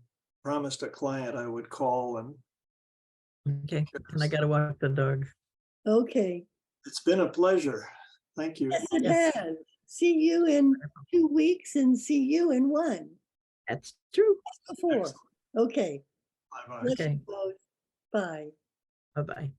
promised a client I would call, and
Okay. And I got to walk the dog.
Okay.
it's been a pleasure. Thank you.
Yes, it
Yes.
has. See you in 2 weeks and see you in 1.
That's true.
Before.
Excellent.
Okay.
Bye-bye.
Bless you
Okay.
both. Bye.
Bye-bye.